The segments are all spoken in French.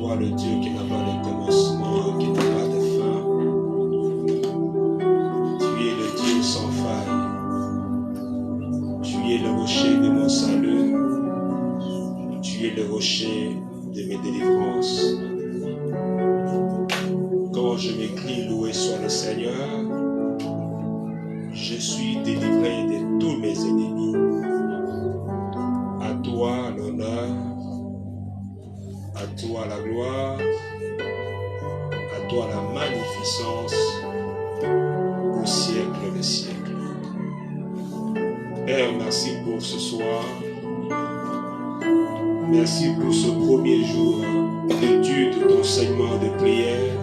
toi le Dieu qui n'a pas de commencement, qui n'a pas de fin. Tu es le Dieu sans faille. Tu es le rocher de mon salut. Tu es le rocher de mes délivrances. Quand je m'écris, loué soit le Seigneur, je suis délivré de tous mes ennemis. À toi l'honneur, à toi la gloire, à toi la magnificence, au siècle des siècles. Père, merci pour ce soir. Merci pour ce premier jour d'étude, d'enseignement, de prière.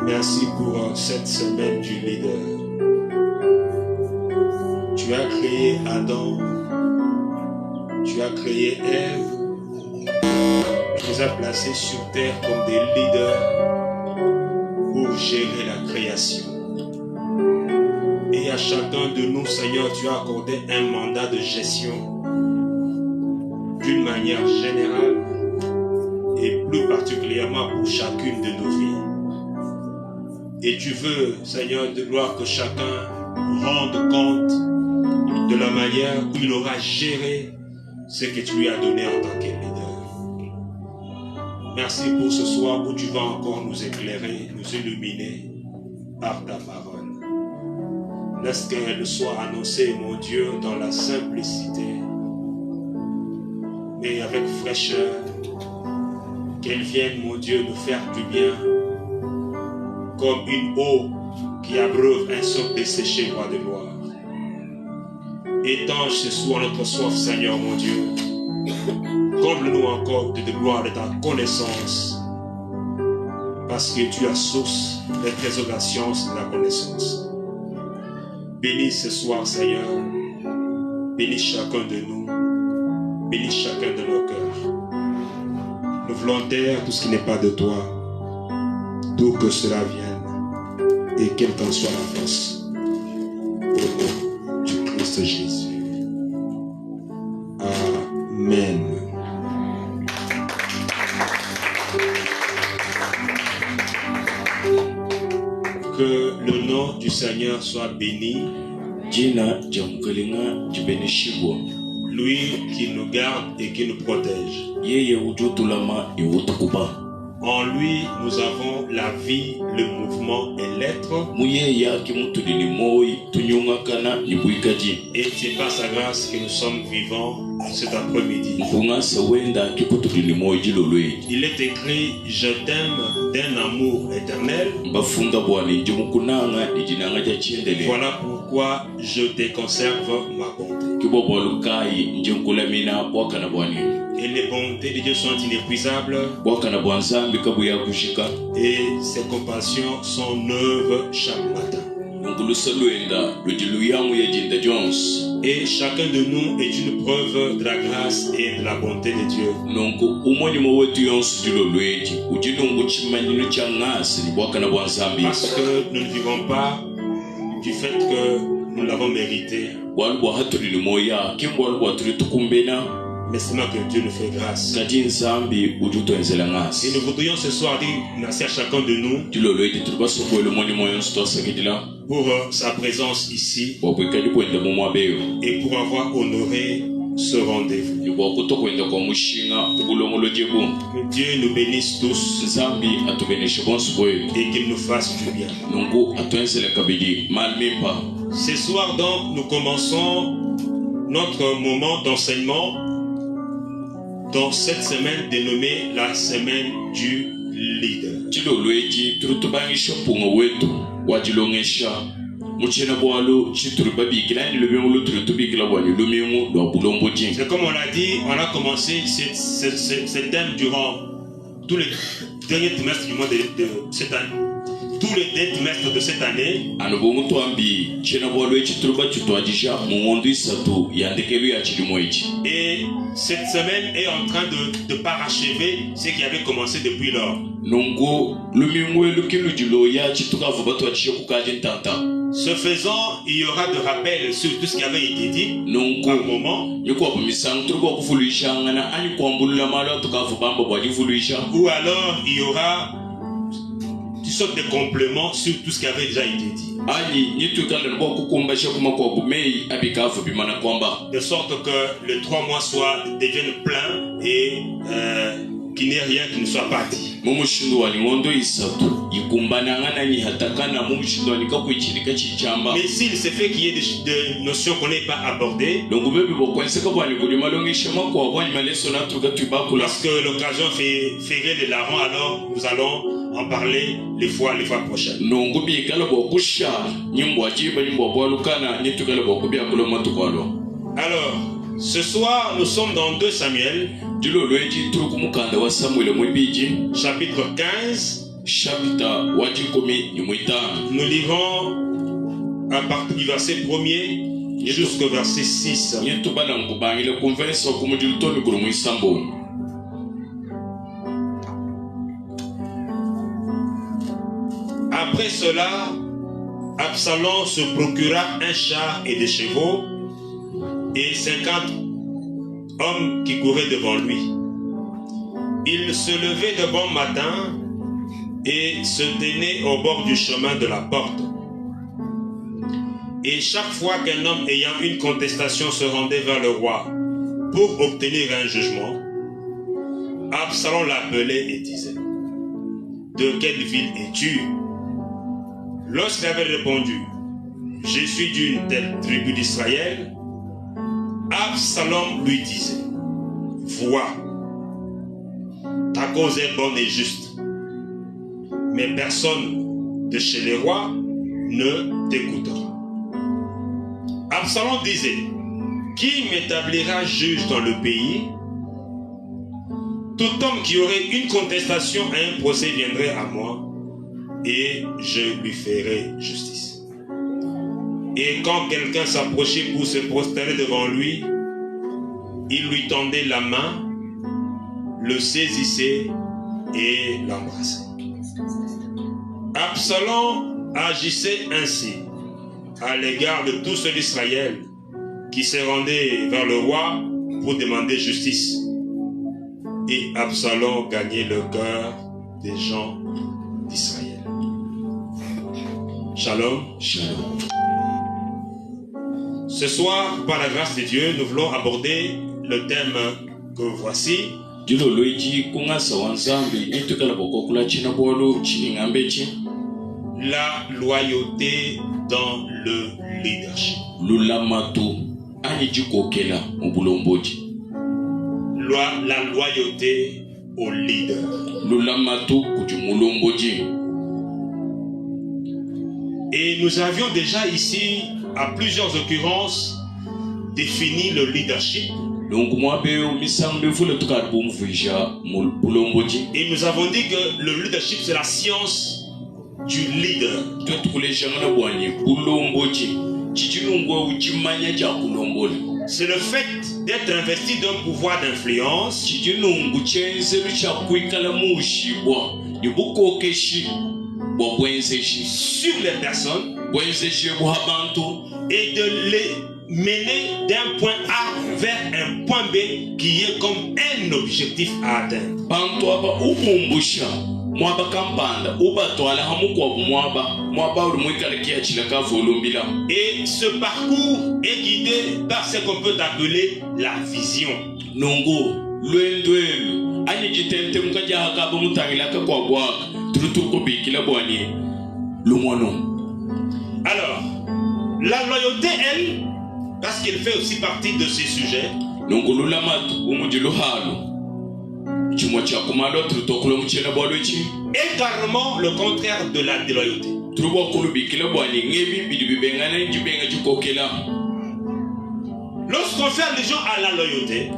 Merci pour cette semaine du leader. Tu as créé Adam, tu as créé Ève, tu les as placés sur terre comme des leaders pour gérer la création. Et à chacun de nous, Seigneur, tu as accordé un mandat de gestion d'une manière générale et plus particulièrement pour chacune de nos vies. Et tu veux, Seigneur de gloire, que chacun rende compte de la manière où il aura géré ce que tu lui as donné en tant que leader. Merci pour ce soir où tu vas encore nous éclairer, nous illuminer par ta parole. Laisse qu'elle soit annoncée, mon Dieu, dans la simplicité, mais avec fraîcheur, qu'elle vienne, mon Dieu, nous faire du bien, comme une eau qui abreuve un sol desséché, roi de gloire. Étanche ce soir notre soif, Seigneur, mon Dieu. Comble-nous encore de gloire de ta connaissance, parce que tu as source des trésors de la science et de la connaissance. Bénis ce soir, Seigneur. Bénis chacun de nous. Bénis chacun de nos cœurs. Nous voulons taire tout ce qui n'est pas de toi, d'où que cela vienne, et quelle qu'en soit la force. Au nom du Christ Jésus. Amen. Que le nom du Seigneur soit béni. Lui qui nous garde et qui nous protège. En lui, nous avons la vie, le mouvement et l'être. Et c'est par sa grâce que nous sommes vivants cet après-midi. Il est écrit, je t'aime d'un amour éternel. Voilà pourquoi je te conserve ma bonté. Et les bontés de Dieu sont inépuisables. Et ses compassions sont neuves chaque matin. Et chacun de nous est une preuve de la grâce et de la bonté de Dieu. Parce que nous ne vivons pas du fait que nous l'avons mérité, mais seulement que Dieu nous fait grâce. Et nous voudrions ce soir dire merci à chacun de nous pour sa présence ici et pour avoir honoré ce rendez-vous. Que Dieu nous bénisse tous et qu'il nous fasse du bien. Ce soir donc, nous commençons notre moment d'enseignement dans cette semaine dénommée la semaine du leader. C'est comme on l'a dit, on a commencé ce thème durant tous les derniers trimestres du mois de cette année. tous les deux trimestres de cette année. Et cette semaine est en train de parachever ce qui avait commencé depuis lors. Ce faisant, il y aura de rappels sur tout ce qui avait été dit par moment. Ou alors il y aura une sorte de complément sur tout ce qui avait déjà été dit. De sorte que les 3 mois deviennent pleins et qu'il n'y ait rien qui ne soit pas dit. Mais s'il se fait qu'il y ait des notions qu'on n'ait pas abordées, parce que l'occasion ferait les larrons, alors nous allons en parler les fois prochaines. Alors, ce soir, nous sommes dans 2 Samuel, chapitre 15. Nous lirons à partir du verset 1er jusqu'au verset 6. Après cela, Absalom se procura un char et des chevaux et 50 hommes qui couraient devant lui. Il se levait de bon matin et se tenait au bord du chemin de la porte. Et chaque fois qu'un homme ayant une contestation se rendait vers le roi pour obtenir un jugement, Absalom l'appelait et disait: de quelle ville es-tu? Lorsqu'il avait répondu: je suis d'une telle tribu d'Israël, Absalom lui disait: vois, ta cause est bonne et juste, mais personne de chez les rois ne t'écoutera. Absalom disait: qui m'établira juge dans le pays? Tout homme qui aurait une contestation à un procès viendrait à moi et je lui ferai justice. Et quand quelqu'un s'approchait pour se prosterner devant lui, il lui tendait la main, le saisissait et l'embrassait. Absalom agissait ainsi à l'égard de tous ceux d'Israël qui se rendaient vers le roi pour demander justice. Et Absalom gagnait le cœur des gens d'Israël. Shalom. Shalom. Ce soir, par la grâce de Dieu, nous voulons aborder le thème que voici. La loyauté dans le leadership. La loyauté au leader. Et nous avions déjà ici, à plusieurs occurrences, défini le leadership. Et nous avons dit que le leadership, c'est la science du leader. C'est le fait d'être investi d'un pouvoir d'influence sur les personnes et de les mener d'un point A vers un point B qui est comme un objectif à atteindre. Et ce parcours est guidé par ce qu'on peut appeler la vision. Alors, la loyauté, elle, parce qu'elle fait aussi partie de ces sujets, est carrément le contraire de la déloyauté. Lorsqu'on fait allusion à la loyauté,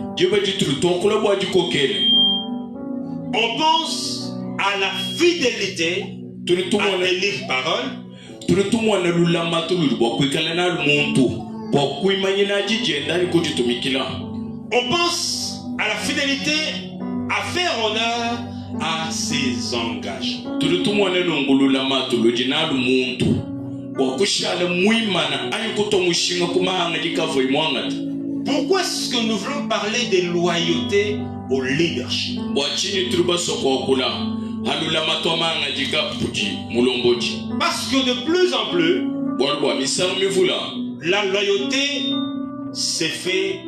on pense à la fidélité tenir parole. On pense à la fidélité, à faire honneur à ses engagements. Pourquoi est-ce que nous voulons parler de loyauté au leadership? Parce que de plus en plus, la loyauté s'est fait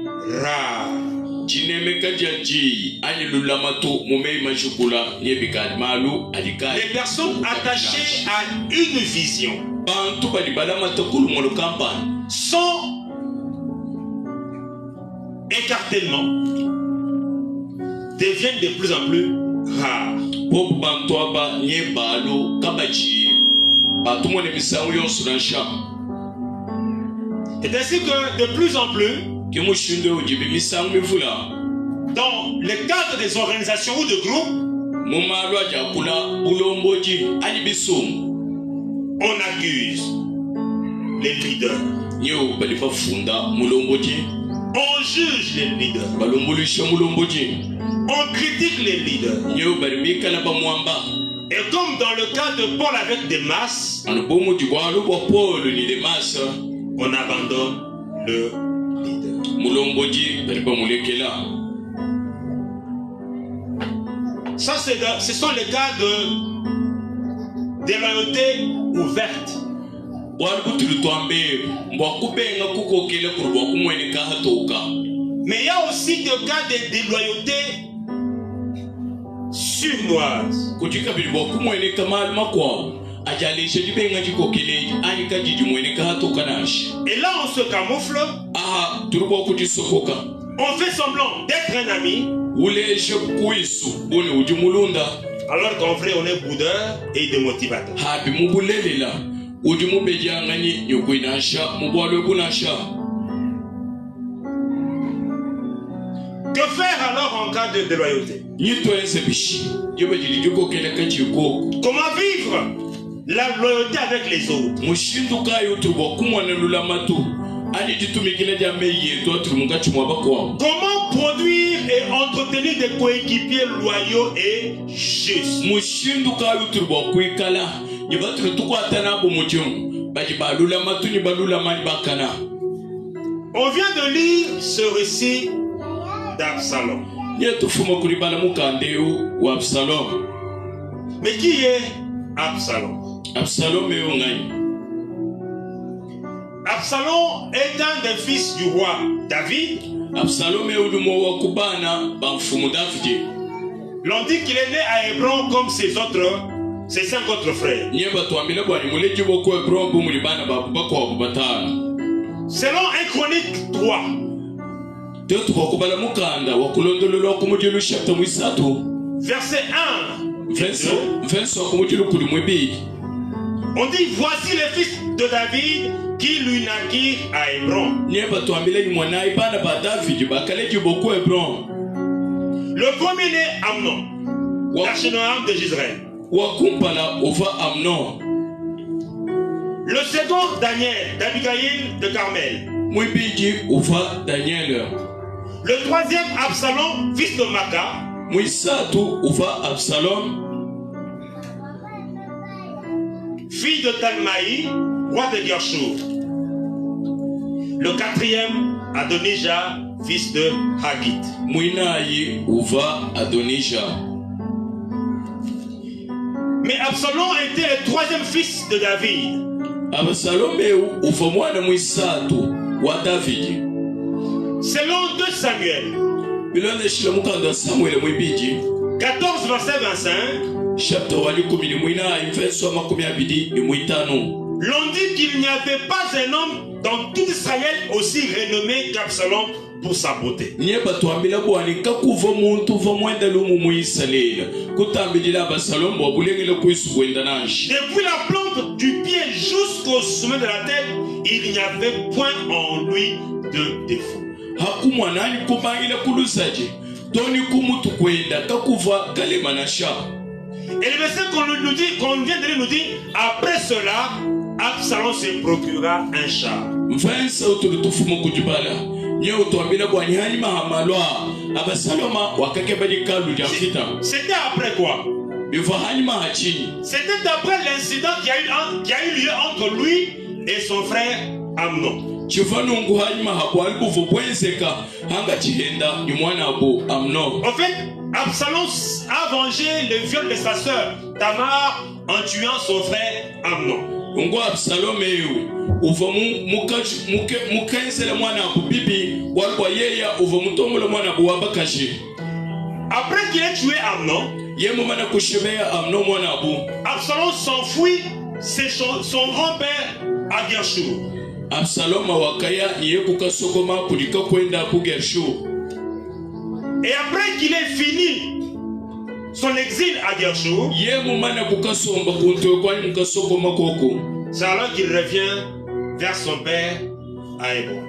rare. Les personnes attachées à une vision sans écartèlement deviennent de plus en plus rares. C'est ainsi que de plus en plus, dans le cadre des organisations ou de groupes, on accuse les leaders. On juge les leaders. On critique les leaders. Et comme dans le cas de Paul avec des masses, on abandonne le leader. Ça, ce sont les cas de déloyauté ouverte. Mais il y a aussi des cas de déloyauté surnoise. Et là, on se camoufle. On fait semblant d'être un ami. Alors qu'en vrai, on est boudeur et démotivateur. Que faire alors en cas de déloyauté? Comment vivre la loyauté avec les autres? Comment produire et entretenir des coéquipiers loyaux et justes? On vient de lire ce récit d'Absalom. Mais qui est Absalom? Absalom est un des fils du roi David. L'on dit qu'il est né à Hébron comme ses 5 autres frères. Selon 1 Chronique 3, verset 1, on dit voici les fils de David qui lui naquirent à Hébron. Le premier né, Amnon, l'archénoïde de Gisraël. Le second, Daniel, d'Abigaïl de Carmel. Le troisième, Absalom, fils de Maca. Fille de Talmaï, roi de Gershur. Le quatrième, Adonijah, fils de Hagit. Mais Absalom était le troisième fils de David. Selon 2 Samuel 14 verset 25, l'on dit qu'il n'y avait pas un homme dans tout Israël aussi renommé qu'Absalom pour sa beauté. Depuis la plante du pied jusqu'au sommet de la tête, il n'y avait point en lui de défaut. Et le verset qu'on vient de lire nous dit, après cela, Absalom se procura un char. C'était après quoi? C'était après l'incident qui a eu lieu entre lui et son frère Amnon. En fait, Absalom a vengé le viol de sa sœur Tamar en tuant son frère Amnon. Après qu'il ait tué Amnon, Absalom s'enfuit chez son grand-père Abiashur. Et après qu'il ait fini son exil à Gershur, c'est alors qu'il revient vers son père à Hébron.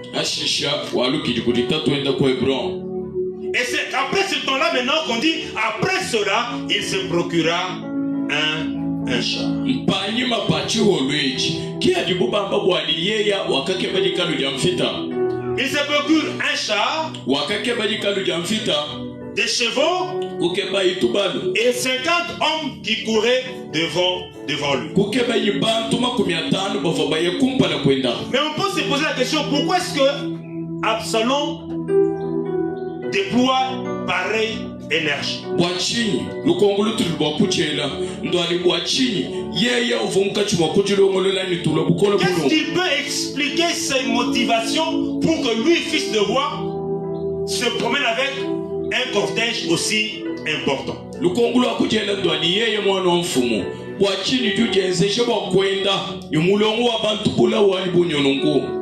Et c'est après ce temps-là maintenant qu'on dit, après cela, il se procura un char. Il se procure un char, des chevaux et 50 hommes qui couraient devant lui. Mais on peut se poser la question, pourquoi est-ce que Absalom déploie pareille énergie? Qu'est-ce qui peut expliquer ses motivations pour que lui, fils de roi, se promène avec un cortège aussi important?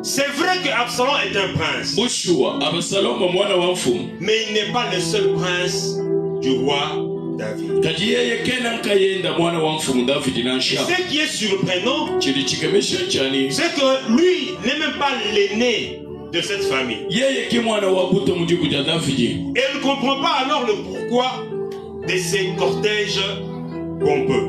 C'est vrai que Absalom est un prince, mais il n'est pas le seul prince du roi David. Et ce qui est surprenant, c'est que lui n'est même pas l'aîné de cette famille. Et il ne comprend pas alors le pourquoi de ces cortèges pompeux.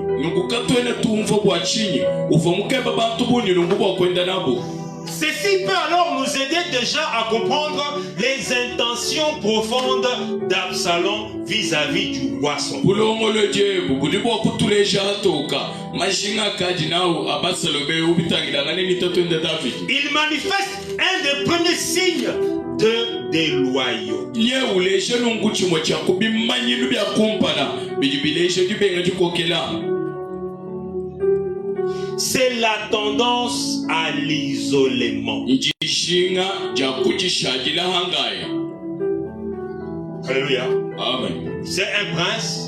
Ceci peut alors nous aider déjà à comprendre les intentions profondes d'Absalom vis-à-vis du roi son père. Il manifeste un des premiers signes de déloyauté. C'est la tendance à l'isolement. Alléluia. Amen. C'est un prince.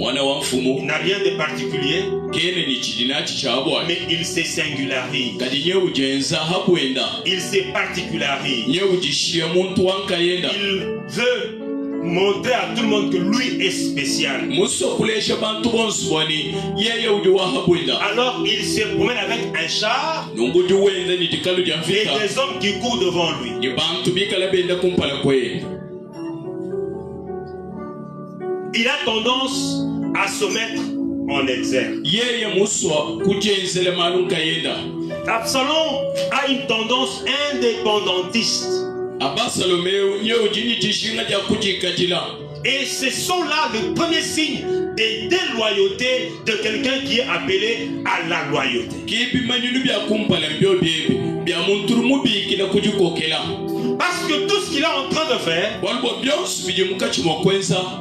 Il n'a rien de particulier, mais il se singularise. Il se particularise. Il veut montrer à tout le monde que lui est spécial. Alors il se promène avec un char et des hommes qui courent devant lui. Il a tendance à se mettre en exergue. Absalom a une tendance indépendantiste. Et ce sont là le premier signe de déloyauté de quelqu'un qui est appelé à la loyauté. Parce que tout ce qu'il est en train de faire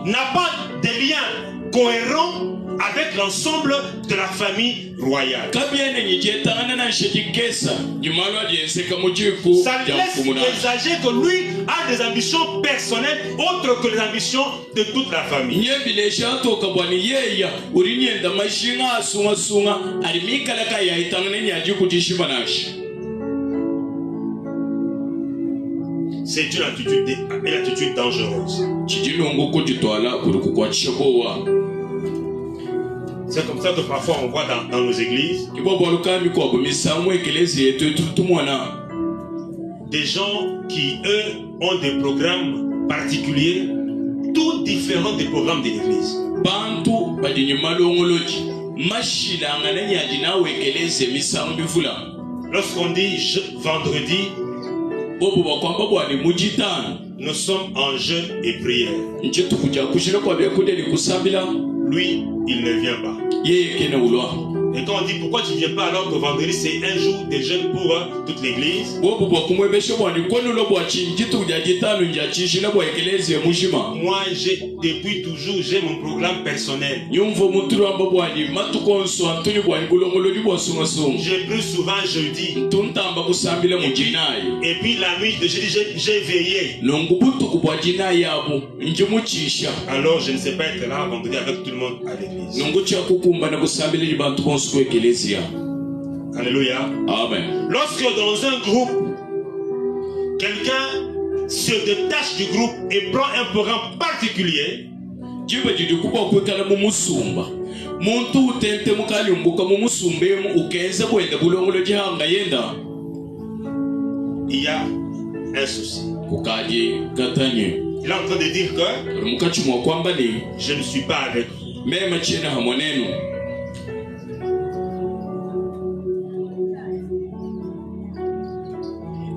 n'a pas de lien cohérent avec l'ensemble de la famille royale. Ça laisse présager que lui a des ambitions personnelles autres que les ambitions de toute la famille. C'est une attitude dangereuse. C'est comme ça que parfois on voit dans nos églises des gens qui, eux, ont des programmes particuliers. Tout différents des programmes de l'église. Bantu badinyimalongoloji mashilanga nanyadi nawe keleze misango bivula. Lorsqu'on dit vendredi, bobo bakwamba bwani mujitano, nous sommes en jeûne et prière. njetu kuja kushira kwa byakudeli kusabila. Lui, il ne vient pas. Yeye kena ulwa. Et quand on dit pourquoi tu ne viens pas alors que vendredi c'est un jour de jeûne pour toute l'église, moi depuis toujours j'ai mon programme personnel. J'ai pris souvent jeudi. Et puis la nuit de jeudi j'ai veillé. Alors je ne sais pas être là vendredi avec tout le monde à l'église. Alléluia. Amen. Lorsque dans un groupe, quelqu'un se détache du groupe et prend un programme particulier, il y a un souci. Il est en train de dire que je ne suis pas avec vous.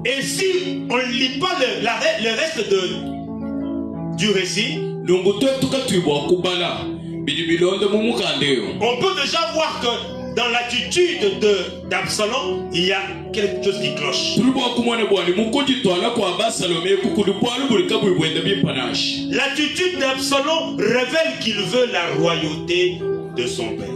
Et si on ne lit pas le reste du récit, on peut déjà voir que dans l'attitude d'Absalom, il y a quelque chose qui cloche. L'attitude d'Absalom révèle qu'il veut la royauté de son père.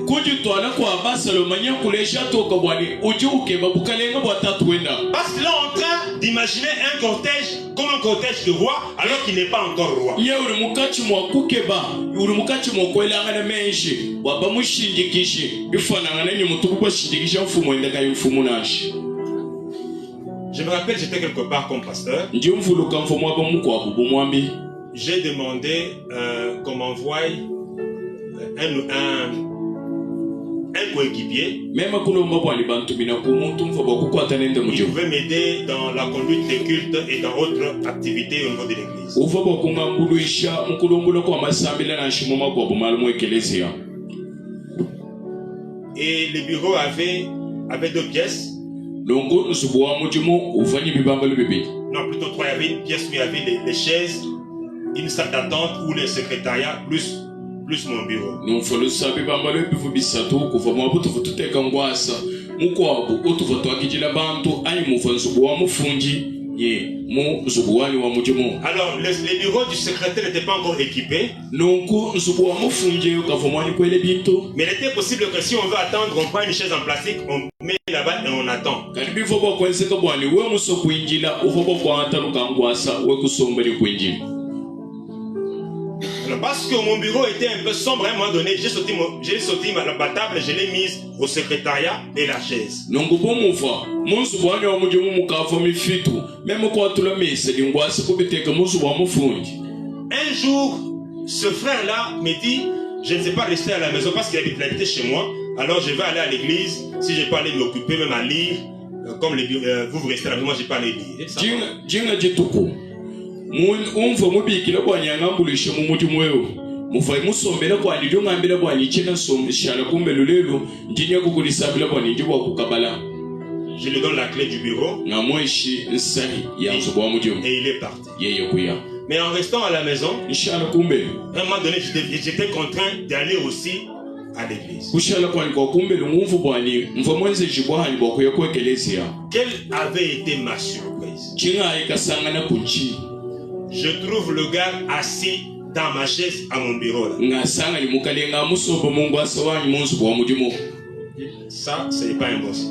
Parce qu'il est en train d'imaginer un cortège comme un cortège de roi alors qu'il n'est pas encore roi. Je me rappelle, j'étais quelque part comme pasteur. J'ai demandé qu'on m'envoie un coéquipier. Il pouvait m'aider dans la conduite des cultes et dans autres activités au niveau de l'église. Et le bureau avait deux pièces. Non, plutôt trois. Il y avait une pièce où il y avait les chaises, une salle d'attente où le secrétariat plus mon bureau. Alors, les bureaux du secrétaire n'étaient pas encore équipés. Mais il était possible que si on veut attendre, on prend une chaise en plastique, on met là-bas et on attend. Alors, parce que mon bureau était un peu sombre à un moment donné, j'ai sauté la table, je l'ai mise au secrétariat et la chaise. Un jour, ce frère-là me dit, je ne sais pas rester à la maison parce qu'il habitait chez moi, alors je vais aller à l'église, si je peux aller m'occuper, même à lire, comme vous restez à la maison, moi je peux aller lire. Je lui donne la clé du bureau et il est parti. Mais en restant à la maison, à un moment donné, j'étais contraint d'aller aussi à l'église. Quelle avait été ma surprise? Je trouve le gars assis dans ma chaise à mon bureau. Ça, ce n'est pas un boss.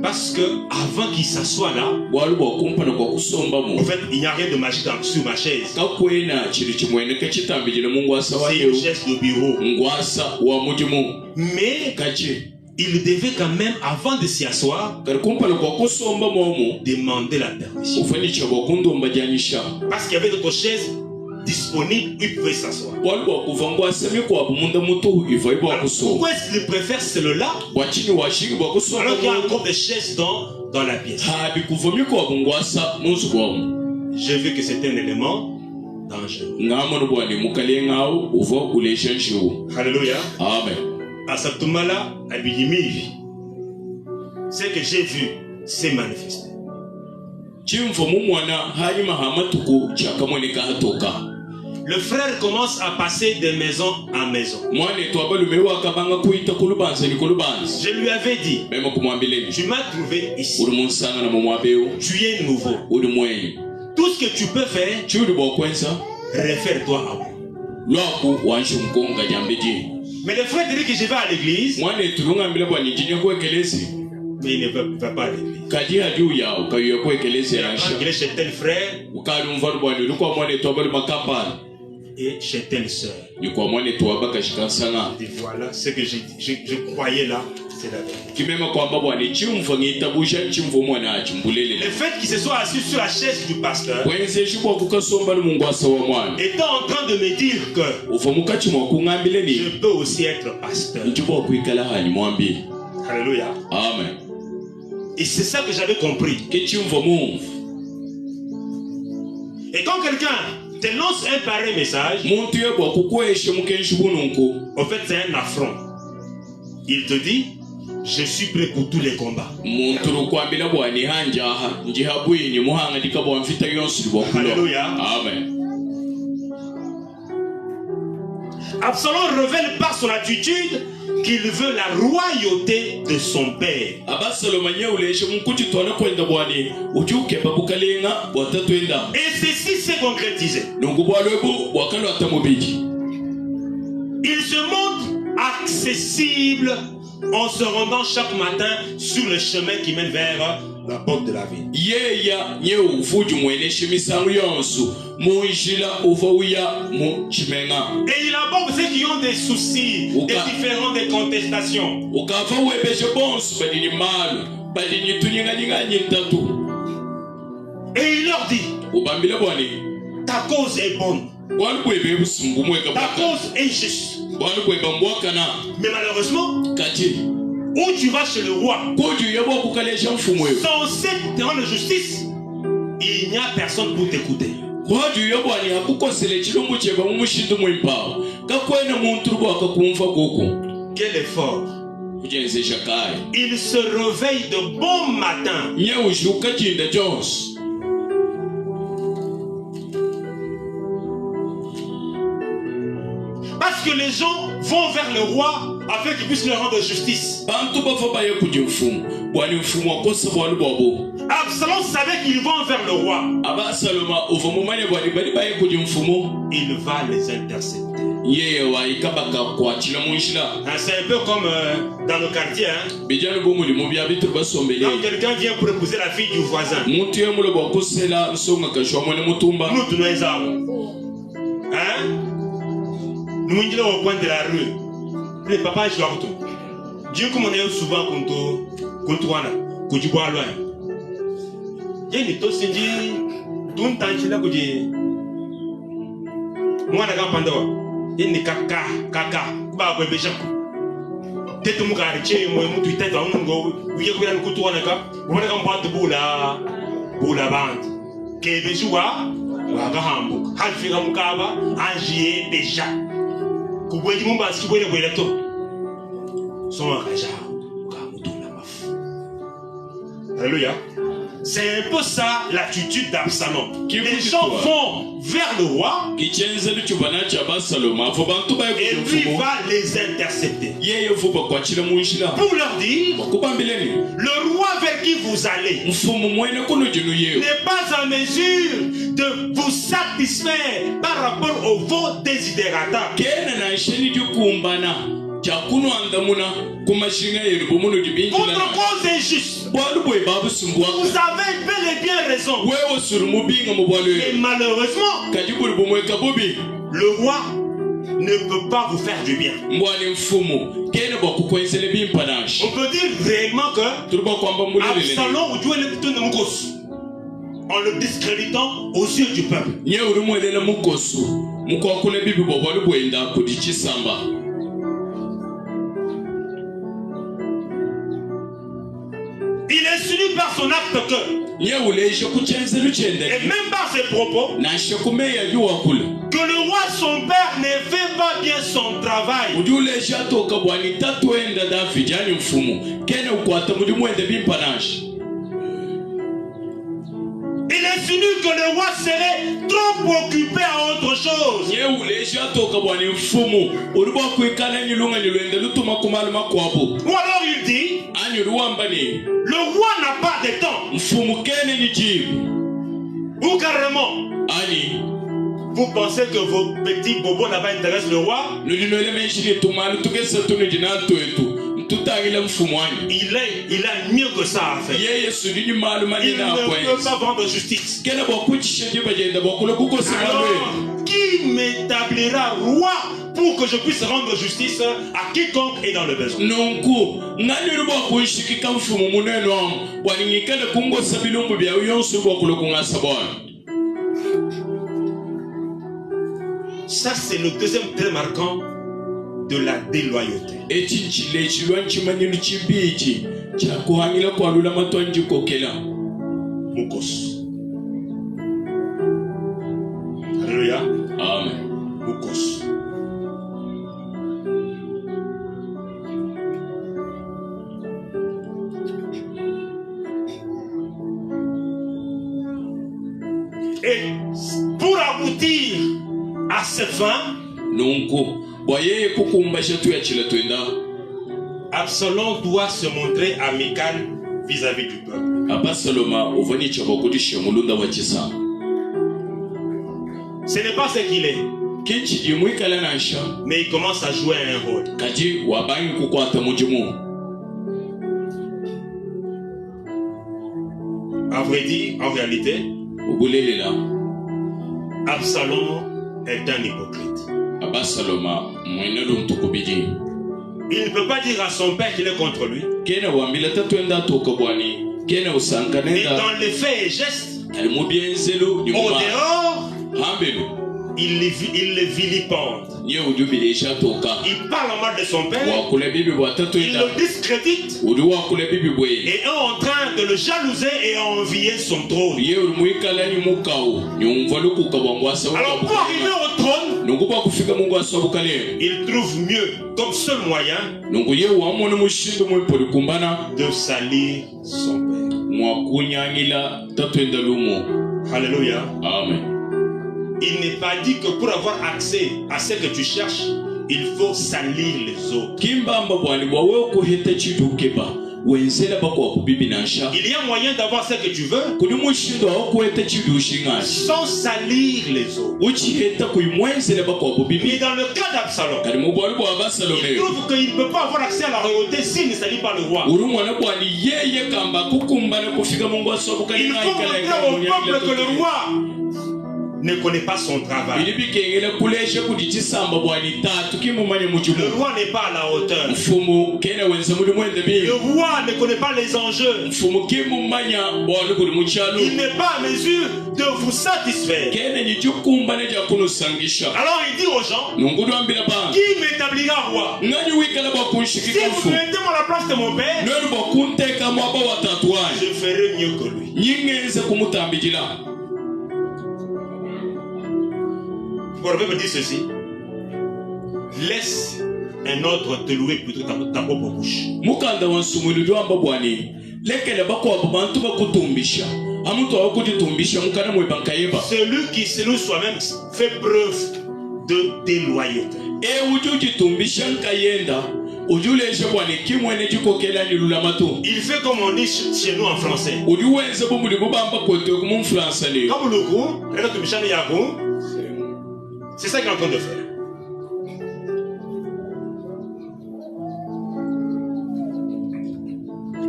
Parce que avant qu'il s'assoie là, en fait, il n'y a rien de magique sur ma chaise. C'est une chaise de bureau. Mais il devait quand même, avant de s'y asseoir, demander la permission. Parce qu'il y avait d'autres chaises disponibles, il pouvait s'asseoir. Pourquoi est-ce qu'il préfère celle-là alors qu'il y a encore des chaises dans la pièce? J'ai vu que c'était un élément dangereux. Ngamono bwani mukalengao uvo uleshanshu. Alléluia. Amen. À Satumala, à Bidimivi, ce que j'ai vu s'est manifesté. Chimfo mumwana hali mahamatuku chakamwene kahatoka. Le frère commence à passer de maison en maison. Je lui avais dit, tu m'as trouvé ici. Tu es nouveau. Tout ce que tu peux faire, réfère-toi à moi. Mais le frère dit que je vais à l'église, mais il ne va pas à l'église. Il est chez tel frère et chez telle sœur. Et voilà ce que je croyais là, c'est la vérité. Le fait qu'il se soit assis sur la chaise du pasteur, étant en train de me dire que je peux aussi être pasteur. Alléluia. Amen. Et c'est ça que j'avais compris. Et quand quelqu'un te lance un pareil message, en fait c'est un affront. Il te dit, je suis prêt pour tous les combats. Alléluia. Amen. Absalom révèle par son attitude qu'il veut la royauté de son père. Et ceci s'est concrétisé. Il se montre accessible en se rendant chaque matin sur le chemin qui mène vers la porte de la ville. Et il aborde ceux qui ont des soucis, des différends, des contestations. Et il leur dit, ta cause est bonne. Ta cause est juste. Mais malheureusement, où tu vas chez le roi, censé te rendre justice, il n'y a personne pour t'écouter. Quel effort! Il se réveille de bon matin. Parce que les gens vont vers le roi afin qu'il puisse leur rendre justice. Absalom savait qu'ils vont vers le roi. Il va les intercepter. C'est un peu comme dans nos quartiers. Quand quelqu'un vient pour épouser la fille du voisin, nous tenons les armes. Nous sommes au coin de la rue. Le papa est là. Dieu, comme on est souvent contre toi, tu bois loin. Il y a des choses qui disent tout le temps que moi, je il y a des caca, bah, ouais, déjà. Tête mon quartier, moi, mon tweet, on go, oui, il y a un couteau, on a un pas de boule la bande. Qu'est-ce que tu vois? Hamburg. Halfira Mukaba, Angier, déjà. Kuboji Mumba, si vous voulez le to. Son raja, Alléluia. C'est un peu ça l'attitude d'Absalom. Les gens vont vers le roi et lui va les intercepter. Pour leur dire, le roi vers qui vous allez n'est pas en mesure de vous satisfaire par rapport aux vos désidérata. Votre cause est juste. Vous avez bel et bien raison. Et malheureusement, le roi ne peut pas vous faire du bien. On peut dire réellement que Absalom en le discréditant aux yeux du peuple. Il insinue par son acte que même par ses propos, que le roi son père ne fait pas bien son travail. Il insinue que le roi serait trop occupé à autre chose. Ou alors il dit, le roi n'a pas de temps. Ou carrément, vous pensez que vos petits bobos là-bas intéressent le roi? Il a mieux que ça à faire. Il ne peut pas vendre justice. Alors, qui m'établira roi pour que je puisse rendre justice à quiconque est dans le besoin? Ça, c'est le deuxième trait marquant de la déloyauté. Mukos. Alléluia. Amen. Mukos. Et pour aboutir à cette fin, Absalom doit se montrer amical vis-à-vis du peuple. Ce n'est pas ce qu'il est, mais il commence à jouer un rôle. À vrai dire, en réalité, Absalom est un hypocrite. Il ne peut pas dire à son père qu'il est contre lui. Mais dans les faits et gestes, au dehors, il le vilipende. Il parle en mal de son père. Il le discrédite. Et est en train de le jalouser et envier son trône. Alors pour arriver au trône, il trouve mieux, comme seul moyen, de salir son père. Alléluia. Amen. Il n'est pas dit que pour avoir accès à ce que tu cherches, il faut salir les autres. Il y a moyen d'avoir ce que tu veux sans salir les autres. Mais dans le cas d'Absalom, il trouve qu'il ne peut pas avoir accès à la royauté s'il ne salit pas le roi. Il faut montrer au peuple que le roi ne connaît pas son travail. Le roi n'est pas à la hauteur. Le roi ne connaît pas les enjeux. Il n'est pas à mesure de vous satisfaire. Alors il dit aux gens, qui m'établira roi? Si vous mettez moi à la place de mon père, je ferai mieux que lui. Vous pouvez me dire ceci: laisse un autre te louer plutôt que ta propre bouche. Celui qui se loue soi-même fait preuve de déloyauté. Il fait comme on dit chez nous en français. C'est ça qu'il est en train de faire.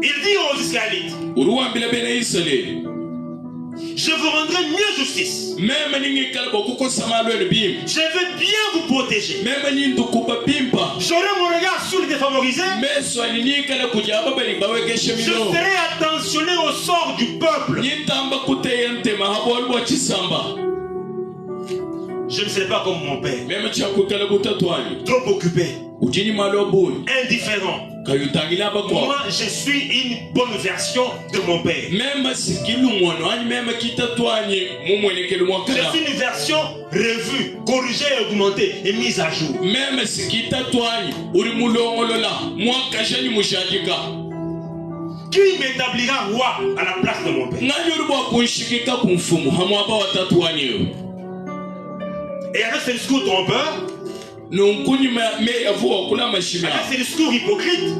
Il dit aux Israélites, je vous rendrai mieux justice. Je vais bien vous protéger. J'aurai mon regard sur les défavorisés. Je serai attentionné au sort du peuple. Je ne serai pas comme mon père, trop occupé, indifférent. Moi, je suis une bonne version de mon père. Je suis une version revue, corrigée, augmentée et mise à jour. Qui m'établira roi à la place de mon père? Et avec ce discours trompeur, avec ce discours hypocrite,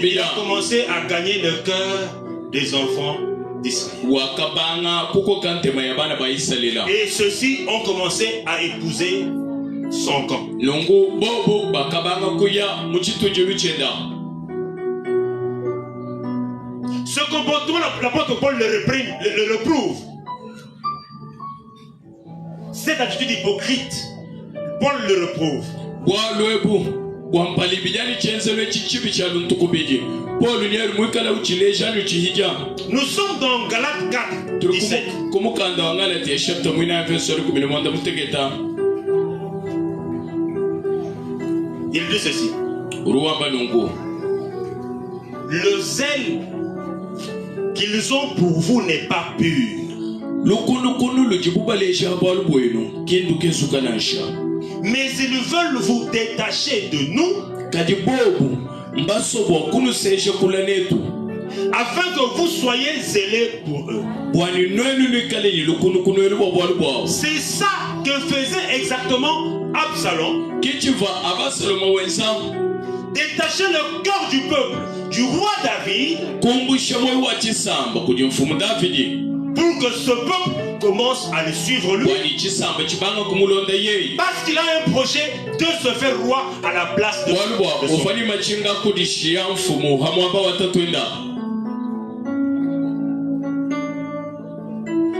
il a commencé à gagner le cœur des enfants d'Israël. Et ceux-ci ont commencé à épouser son camp. Ce comportement, l'apôtre Paul le reprouve. Cette attitude hypocrite, Paul le reprouve. Nous sommes dans Galates 4, 17. Il dit ceci. Le zèle qu'ils ont pour vous n'est pas pur. Mais ils veulent vous détacher de nous afin que vous soyez zélés pour eux. C'est ça que faisait exactement Absalom. Détacher le cœur du peuple, du roi David, pour que ce peuple commence à le suivre lui. Parce qu'il a un projet de se faire roi à la place de son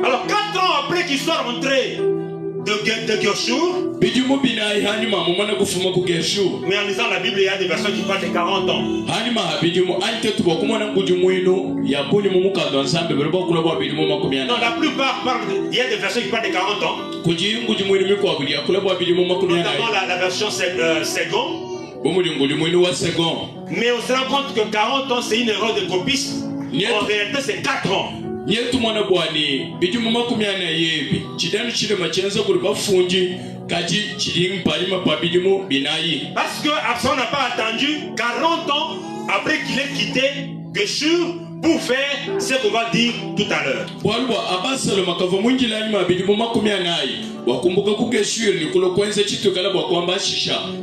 Alors 4 ans après qu'il soit rentré de Geshur, mais en lisant la Bible, il y a des versions qui parlent de 40 ans. Non, la plupart parlent il y a des versions qui parlent de 40 ans. Notamment la version Segon. Mais on se rend compte que 40 ans c'est une erreur de copiste. En réalité c'est 4 ans. Parce que Absalom n'a pas attendu 40 ans après qu'il ait quitté Geshur pour faire ce qu'on va dire tout à l'heure.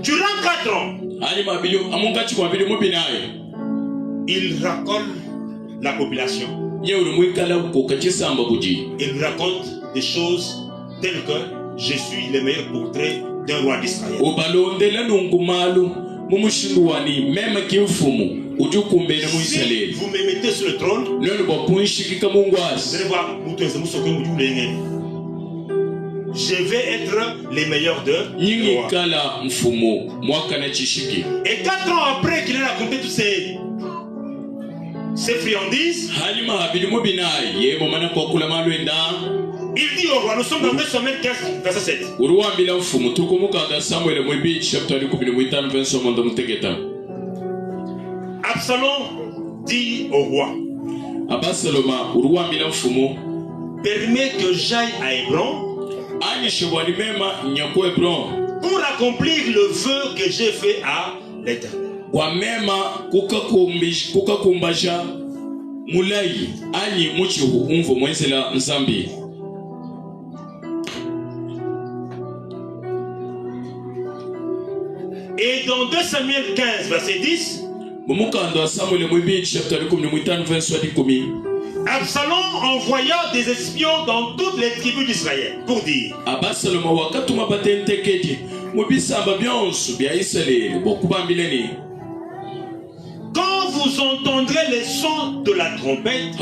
Durant 4 ans, il racole la population. Il raconte des choses telles que je suis le meilleur portrait d'un roi d'Israël. Si vous me mettez sur le trône, vous allez voir, je vais être les meilleurs de roi. Et 4 ans après qu'il ait raconté toutes ces friandises, il dit au roi, nous sommes dans 2 Samuel 15, verset 7. Absalom dit au roi, permets que j'aille à Hébron pour accomplir le vœu que j'ai fait à l'Éternel. Et dans 2 Samuel 15, verset 10, Absalom envoya des espions dans toutes les tribus d'Israël pour dire, quand vous entendrez les sons de la trompette,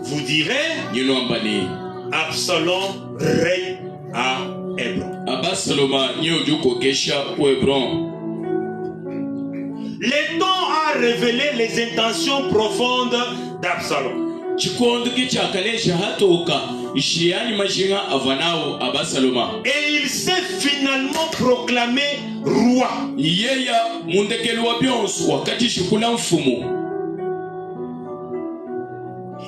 vous direz, Absalom règne à Hébron. Le temps a révélé les intentions profondes d'Absalom. ishiani majinga avanao abasaloma. Et il s'est finalement proclamé roi. Yeya mundekelo wa byonso wakati shikula mfumu.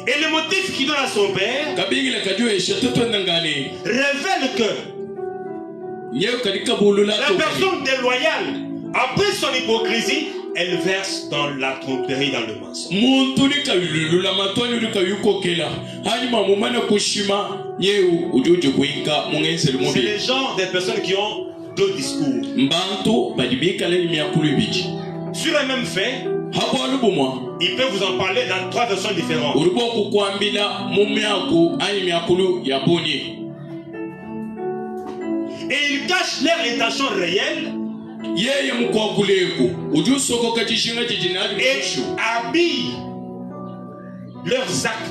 Et le motif qu'il donne à son père révèle que la personne déloyale, après son hypocrisie, elle verse dans la tromperie, dans le mensonge. C'est le genre de personnes qui ont deux discours. Sur les mêmes faits, il peut vous en parler dans trois versions différentes. Et ils cachent leur intention réelle et habillent leurs actes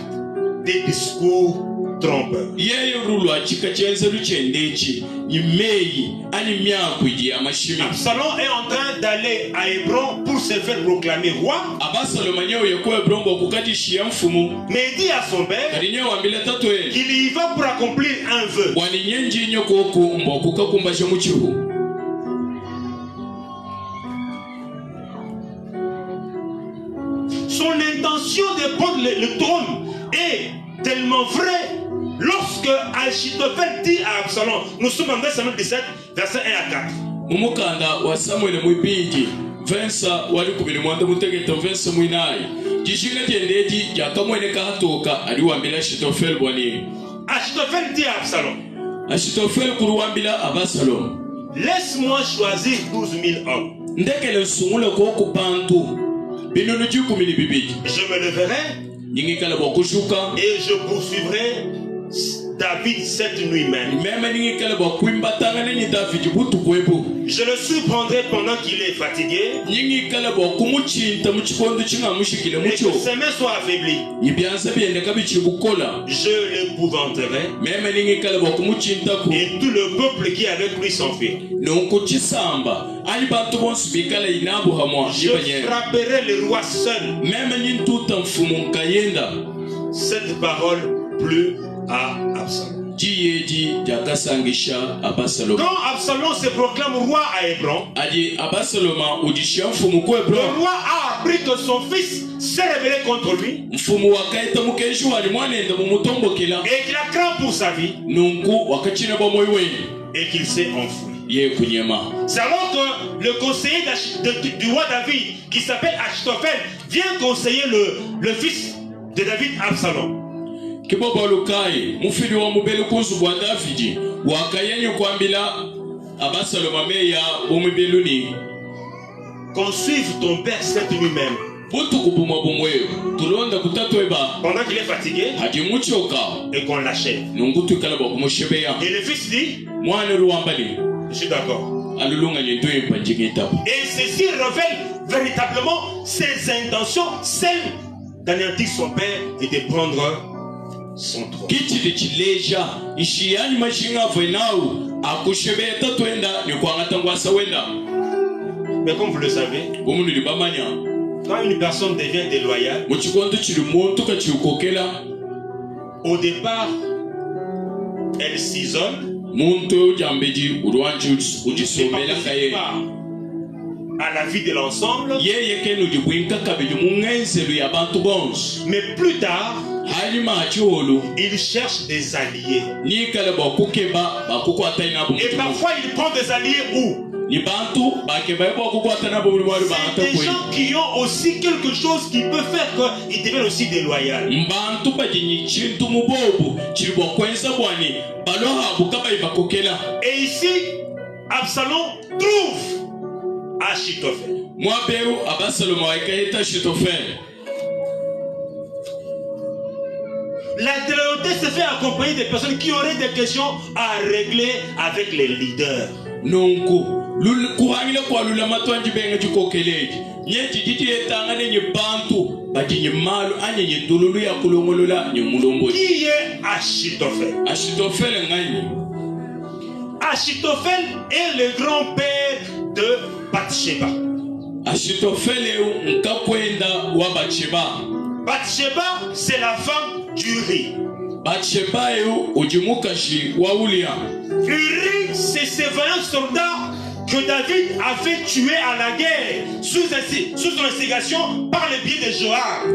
des discours trompeurs. Absalom est en train d'aller à Hébron pour se faire proclamer roi. Mais il dit à son père qu'il y va pour accomplir un vœu. Son intention de prendre le trône est tellement vraie. Lorsque Achitophel dit à Absalom, nous sommes en 2 Samuel 17, versets 1 à 4. Achitophel dit à Absalom, laisse-moi choisir 12 000 hommes. Je me leverai et je poursuivrai David cette nuit même. Je le surprendrai pendant qu'il est fatigué et que ses mains soient affaiblies. Je l'épouvanterai et tout le peuple qui est avec lui s'enfuit. Je frapperai le roi seul. Cette parole plut à Absalom. Quand Absalom se proclame roi à Hébron, le roi a appris que son fils s'est rebellé contre lui et qu'il a craint pour sa vie et qu'il s'est enfui. C'est alors que le conseiller du roi David, qui s'appelle Achitophel, vient conseiller le fils de David, Absalom. Qu'on suive ton père cette nuit même. Pendant qu'il est fatigué et qu'on l'achève. Et le fils dit, je suis d'accord. Et ceci révèle véritablement ses intentions, celles d'anéantir son père et de prendre son trône. Mais comme vous le savez, quand une personne devient déloyale, au départ, elle s'isole, à la vie de l'ensemble, mais plus tard, il cherche des alliés. Et parfois il prend des alliés où? C'est des gens qui ont aussi quelque chose qui peut faire qu'ils deviennent aussi déloyaux. Et ici, Absalom trouve Achitophel. La déloyauté se fait accompagner des personnes qui auraient des questions à régler avec les leaders. Qui est Achitophel? Achitophel est le grand-père de Bathsheba. Bathsheba, c'est la femme d'Uri. Uri, c'est ces vaillants soldats que David a fait tuer à la guerre sous son instigation par le biais de Joab.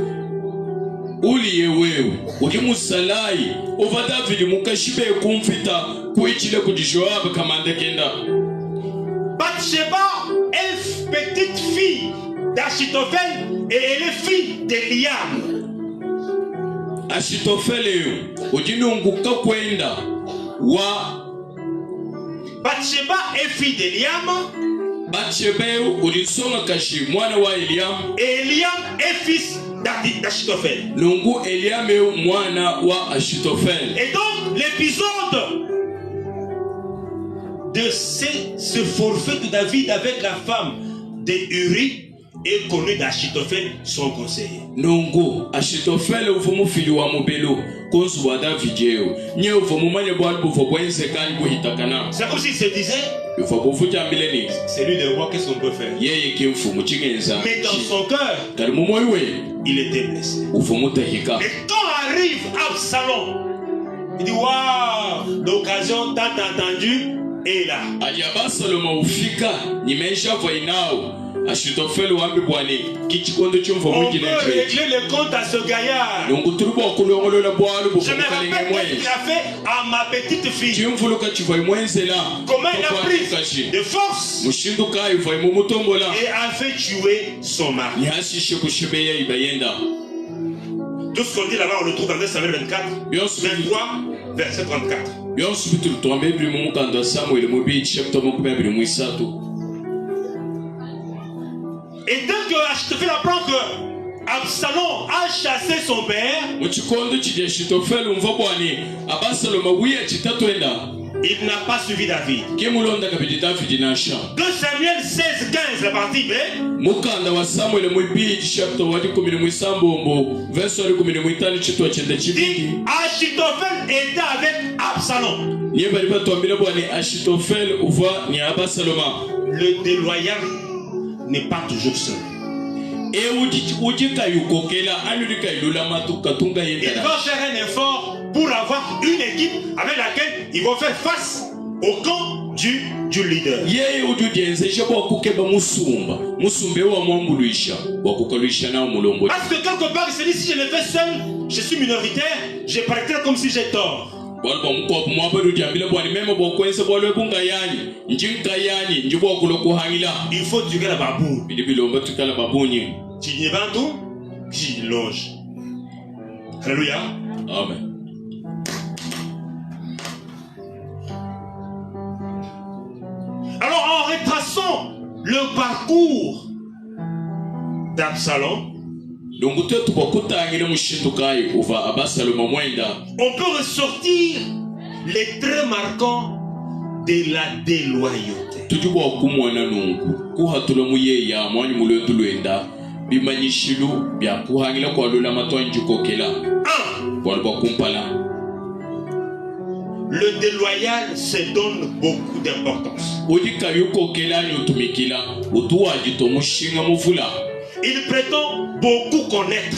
Bathsheba est petite fille d'Achitophel et elle est fille d'Eliam. Bathsheba est fille d'Eliam. Et Eliam est fils d'Achitophel. Et donc l'épisode de ce forfait de David avec la femme de Uri est connu d'Achitophel, son conseiller. C'est comme s'il se disait, c'est lui de moi, qu'est-ce qu'on peut faire? Mais dans son cœur, il était blessé. Et quand arrive Absalom, il dit, waouh, l'occasion tant attendue est là. On peut régler le compte à ce gaillard. Je me rappelle ce qu'il a fait à ma petite fille. Comment il a pris de force et a fait tuer son mari. Tout ce qu'on dit là-bas, on le trouve dans 2 Samuel 24, 23, verset 34. Et dès que Achitophel apprend que Absalom a chassé son père, il n'a pas suivi David. 2 Samuel 16, 15, la partie B. Dit, Achitophel était avec Absalom. Le déloyal n'est pas toujours seul. Il va faire un effort pour avoir une équipe avec laquelle ils vont faire face au camp du leader. Parce que quelque part il se dit, si je le fais seul, je suis minoritaire, je paraîtrai comme si j'ai tort. Il faut tuer la baboune. Tu n'y vas tout, tu longes. Alléluia. Amen. Alors en retraçant le parcours d'Absalom, on peut ressortir les traits marquants de la déloyauté. Le déloyal se donne beaucoup d'importance. Il prétend beaucoup connaître.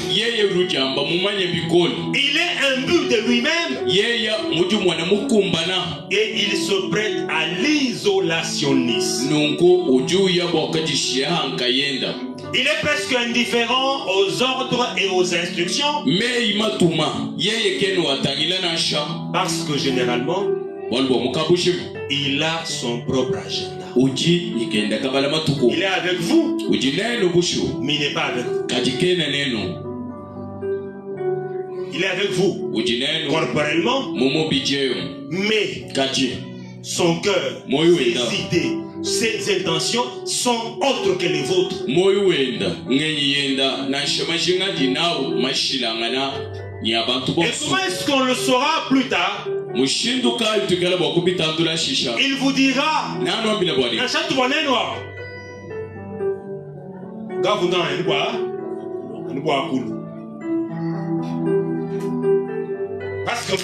Il est imbu de lui-même. Et il se prête à l'isolationnisme. Il est presque indifférent aux ordres et aux instructions. Parce que généralement, il a son propre agenda. Il est avec vous, mais il n'est pas avec vous. Il est avec vous corporellement, mais son cœur, ses idées, ses intentions sont autres que les vôtres. Et comment est-ce qu'on le saura plus tard? Il vous dira, parce que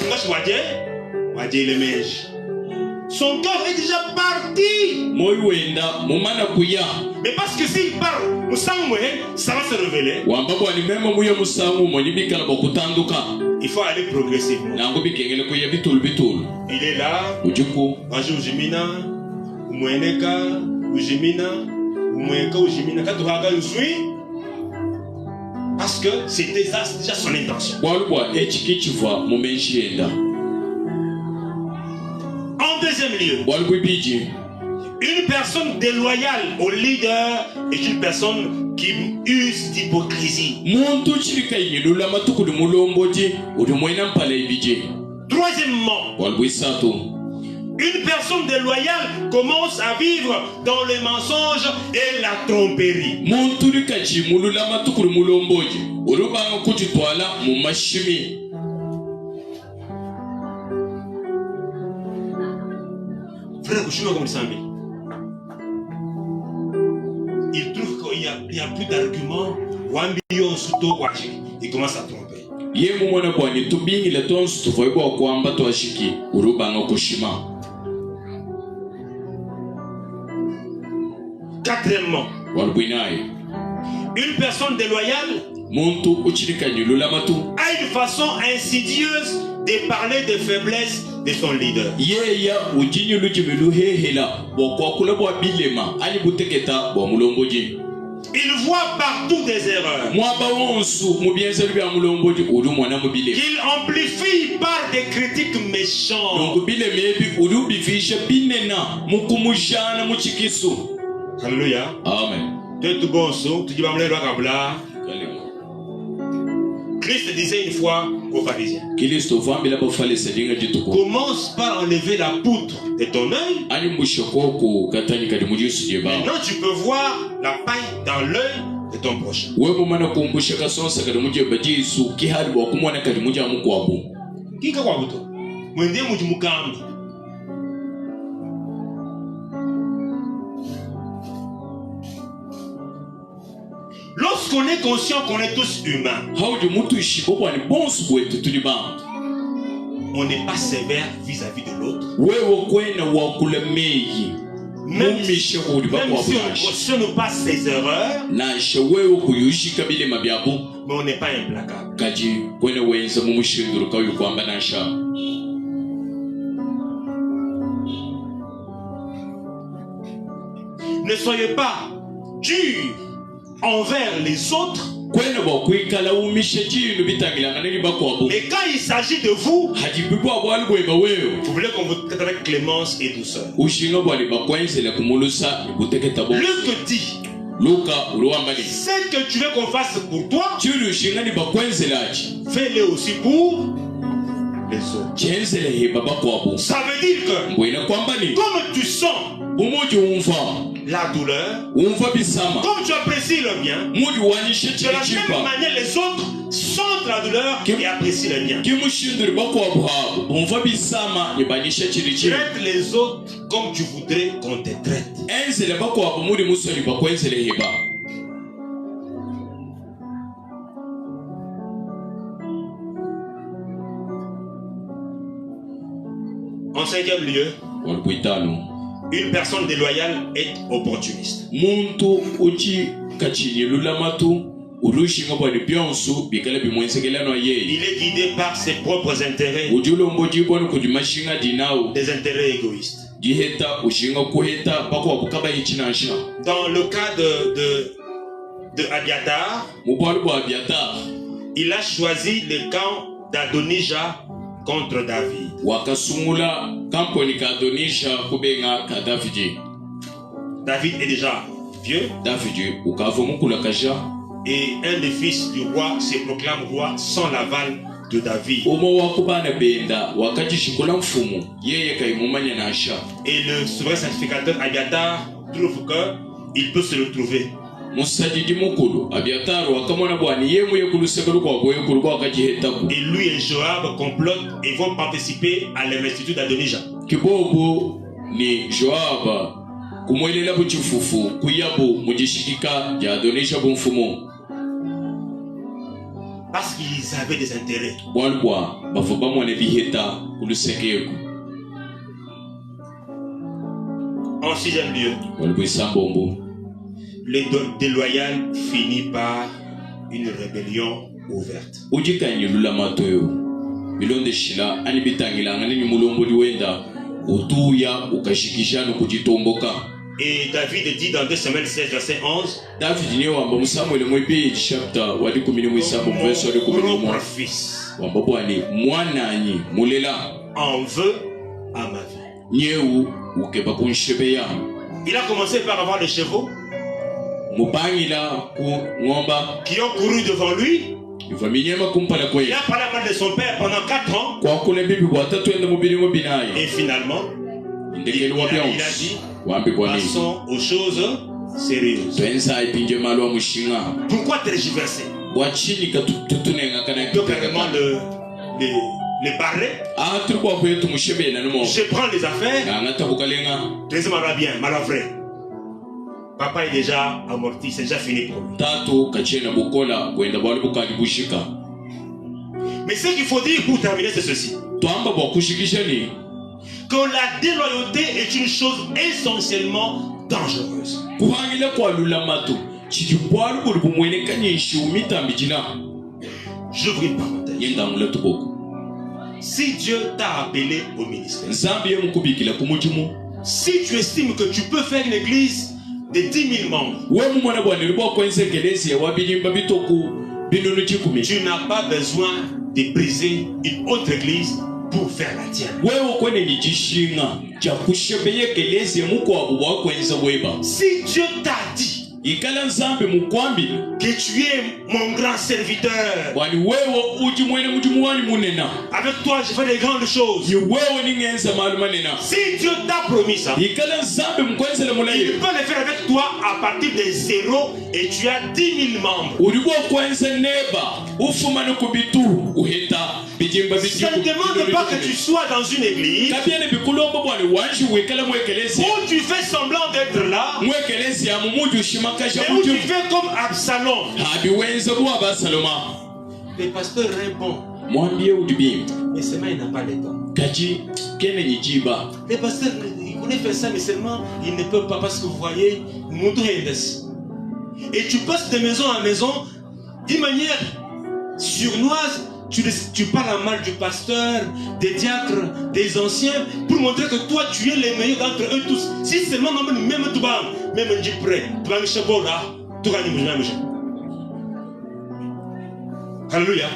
son cœur est déjà parti. moyo wenda mumana kuya Mais parce que s'il parle, ça va se révéler. wamba bwani mema muya musangu moni bikala bokutanduka Il faut aller progressivement. nango bikengele kuya bitulu Il est là. ujuku Bonjour Jimina, Mweneka, Jimina, Mweneka, Jimina, quand tu regardes le suit, parce que c'était déjà son intention. bwalubwa echikichiva mumenshiyenda En deuxième lieu, bwalubwibiji une personne déloyale au leader est une personne qui use d'hypocrisie. muntu chirikainyilula matukuli mulomboji uli mwena mpala ibiji. Troisièmement, bwalubwisatu une personne déloyale commence à vivre dans le mensonge et la tromperie. muntu likachimulula matukuli mulomboji ulubanga kuchitwala mu mashimi. Frère, je suis comme ça. Il trouve qu'il n'y a plus d'arguments. Il commence à tromper. Ye mumona bwani tubingile tonsu tuvoibwa kwamba twashiki ulubanga kushima. Quatrièmement, Walubwinayo une personne déloyale muntu uchirikanyilula matu a une façon insidieuse de parler des faiblesses de son leader. yeya ujinyulujimilu hehela bwakwakula bwa bilema ali buteketa bwa mulomboji. Il voit partout des erreurs mwaba wonsu mubyenzelu bya mulomboji uli mwana mubilema qu'il amplifie par des critiques méchantes. donc bilema ebi uli ubivisha binena mukumujana muchikisu. Alléluia. Amen. Tu es tout bon, tu dis Christ disait une fois aux pharisiens, commence par enlever la poutre de ton œil. Maintenant tu peux voir la paille dans l'œil de ton prochain. Kika kwa buto. Mwende mujimukamba. Lorsqu'on est conscient qu'on est tous humains, on n'est pas sévère vis-à-vis de l'autre. Même si on ne pas ses erreurs, mais on n'est pas implacable. Ne soyez pas durs envers les autres, mais quand il s'agit de vous, vous voulez qu'on vous traite avec clémence et douceur. Luc dit, ce que tu veux qu'on fasse pour toi, fais-le aussi pour les autres. Ça veut dire que comme tu sens la douleur, comme tu apprécies le bien, de la même manière les autres sentent la douleur et apprécient le bien. Traite les autres comme tu voudrais qu'on te traite. En cinquième lieu, une personne déloyale est opportuniste. Il est guidé par ses propres intérêts, des intérêts égoïstes. Dans le cas de Abiatar, il a choisi le camp d'Adonija contre David. David est déjà vieux. Et un des fils du roi se proclame roi sans l'aval de David. Et le souverain sacrificateur Abiatar trouve qu'il peut se retrouver. Et lui et Joab complotent et vont participer à l'investiture d'Adonija. Parce qu'ils avaient des intérêts. En sixième lieu, walibwisambombo le déloyal finit par une rébellion ouverte. ujikanyilula matoyo bilonde shila ani bitangilanga ni mulomboli wenda utuya ukashikishana kujitomboka. Et David dit dans 2 Samuel 16 verset 11, David ni wamba musamuel mwepi chapter wadi 11 verset wadi 11 propre fils wamba bwani mwana anyi mulela en veut à ma vie. nyeu ukeba kunshebeya. Il a commencé par avoir des chevaux mupangila ku ngomba qui ont couru devant lui. ivaminyema kumpala Il kwe a parlé à mal de son père pendant 4 ans. kwa kule bibi watatu enda mubili mubinaye Et finalement, indekeli il a wabyansi dit, wambi kwa nini passons aux choses sérieuses. twenza ipinje malwa mushinga Pourquoi tergiverser? wachini katutunenga kana Donc carrément les barrer. ah tulikuwa kwetu mushebena no Je prends les affaires. ngata bukalenga Deuxième mal bien, mal vrai. Papa est déjà amorti, c'est déjà fini pour lui. tatu kachena bukola kwenda bwali bukali bushika. Mais ce qu'il faut dire pour terminer, c'est ceci. Twamba bwa kushikisha ni Que la déloyauté est une chose essentiellement dangereuse. kuhangila kwa lulamatu chikipwalu buli bumwenekanyisha umitambijila. J'ouvre une parenthèse. Yenda ngula tuboko Si Dieu t'a appelé au ministère, nzambi yemukubikila kumujimu si tu estimes que tu peux faire une église de 10 000 membres, we mumwana bwanili bwa kwenza ekelesi wabilimba bitoku binunu chikumi tu n'as pas besoin de briser une autre église pour faire la tienne. wewe kwene ni chishinga cha kushebeye ekelesi mukwabu bwa kwenza weba. Si Dieu t'a dit ikala nzambi mukwambi que tu es mon grand serviteur, wani wewe uji mwene mujimu wani munena avec toi je fais des grandes choses. ni wewe ni ngenza malu manena Si Dieu t'a promis ça, ikala nzambi mkwenzele il mulaye peut le faire avec toi à partir de 0 et tu as 10 000 membres. ulikuwa kwenza neba ufuma no kubitu uheta bijimba Ça ne demande pas que tu sois dans une église kabiene bikulombo bwani wanji wekala mwekelesi où tu fais semblant d'être là, mwekelesi ya mumuju shimakasha mais où tu muju fais comme Absalom. habi wenza bwa basaloma. Le pasteur répond, Mwambie udibi mais seulement il n'a pas le temps. kaji kene nyijiba Le pasteur, il voulait faire ça, mais seulement il ne peut pas parce que vous voyez, et tu passes de maison en maison d'une manière surnoise. Tu parles mal du pasteur, des diacres, des anciens, pour montrer que toi tu es le meilleur d'entre eux tous. Si seulement même tout bas, même un prêt, tu vas me chabora, tu vas me Alléluia.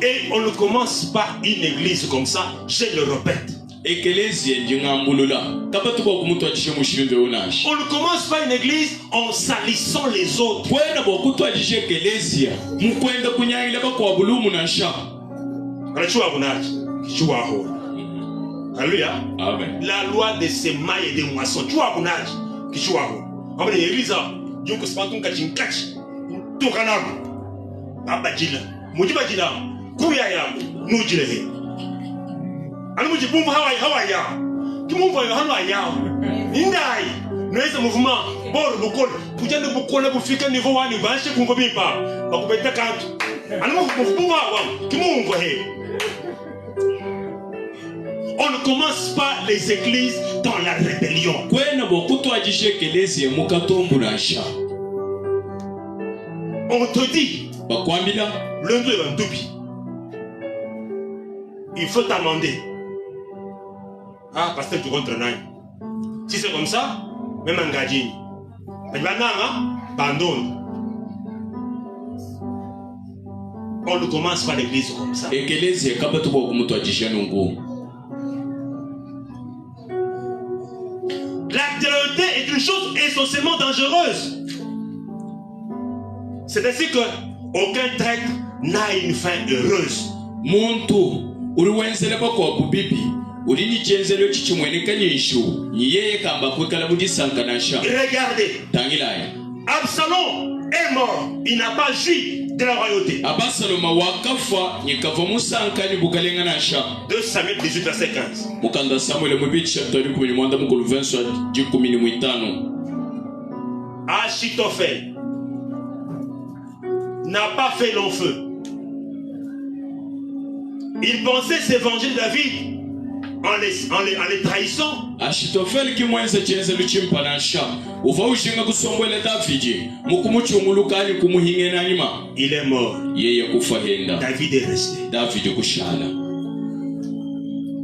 Et on ne commence pas une église comme ça, je le répète. ekelesi njingambulula kabatu kwa kumutu achishe mushinde onashi. On ne commence pas une église en salissant les autres. Kwena bokutu achishe ekelesi mukwenda kunyangila bakwa bulumu na sha. Alachua bunaji, kichua ho. Alléluia. Amen. La loi de semailles et de moissons. Chua bunaji, kichua ho. Amene église junko spatunka chinkachi. Tukanago. Abajila. Mujibajila. Kuya ya nujile he. Anamuji bumbu hawa ya. Kimumbu hawa ya. Indai. Noeza mouvement bor bukol. Kujende bukol bufika niveau wani bashe kungobimba. Bakubeta kantu. Anamuji bumbu hawa. Kimumbu he. On ne commence pas les églises dans la rébellion. Kwena bokutu achishe ekelesi mukatombu na sha. On te dit, Bakwambila lundi est un toupi. Il faut t'amender. Ah, parce que tu rentres nain. Si c'est comme ça, même un gadjin. On ne commence pas l'église comme ça. ekelesi kabatu kwa kumutu achishe nungu. La déloyauté est une chose essentiellement dangereuse. C'est ainsi que aucun traître n'a une fin heureuse. Muntu uliwenzele bakwa bubibi ulini chenzelo chichimwenekanyishu niyeye kamba kwekala mudisanka na sha. Regardez, Tangilaya Absalom est mort. Il n'a pas joui de la royauté. abasaloma wakafa nyikava musanka ni bukalenga na sha. 2 Samuel 18 verset 15. Mukanda Samuel mwibi chapter 10 mukulu verset 15. Achitophel n'a pas fait long feu. Il pensait se venger de David en les trahissant. Achitofeli kimwenza chenza luchimpanansha uva ushinga kusombwele Davidi mukumuchungulukani kumuhingena nyuma. Il est mort. Yeye kufahenda. David est resté. David kushala.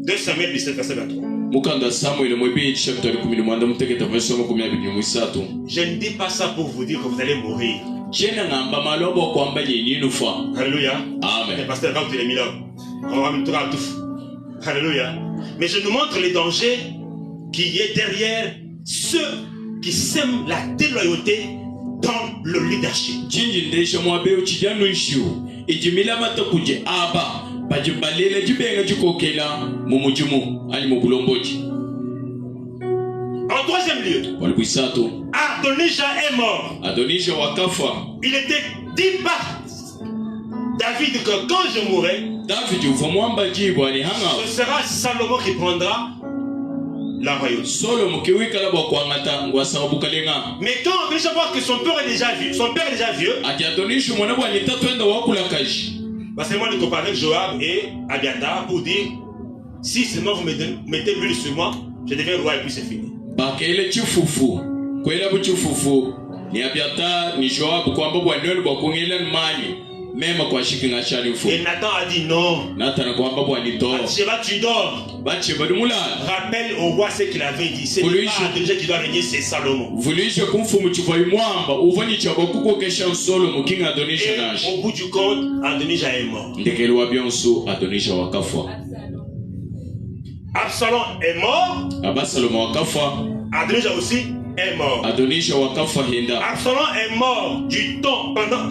2 Samuel 17 verset 23. Mukanga Samuel mwebi chapter 10 muteketa verse 23. Je ne dis pas ça pour vous dire que vous allez mourir. Jena ngamba malobo kwamba nyinyi nufa. Alléluia. Amen. Le pasteur quand il est mis là. On va me trouver à tout. Alléluia. Mais je nous montre les dangers qui est derrière ceux qui sèment la déloyauté dans le leadership. Jinji ndesha mwabe uchijanu nshiu. Ijimila matakuje aba. Bajibalele jibenga jikokela mumujimu ani mubulomboji. En troisième lieu, Adonijah est mort. Adonijah wakafa. Il était dit par David que quand je mourrai, ce sera Salomon qui prendra la royauté. Mais quand Adonijah voit que son père est déjà vieux, parce que moi je compare avec Joab et Abiathar pour dire si seulement vous mettez l'huile sur moi, je deviens roi et puis c'est fini. Ni Abiathar ni Joab kwamba bwanelu bakungela mani mema kwa shikinga chali mfu. Et Nathan a dit non. Nathan kwamba bwanito. Bathsheba tu dors. Bathsheba dumula. Rappelle au roi ce qu'il avait dit. C'est pas Adonijah qui doit régner, c'est Salomon. Vulishe kumfumu chivai mwamba uvani chabo kukokesha Solomon king Adonijah nashi. Au bout du compte, Adonijah est mort. Ndekelwa bionso Adonijah wakafa. Absalom est mort. Absalom wakafa. Adonijah aussi est mort. Adonijah wakafa henda. Absalom est mort du temps pendant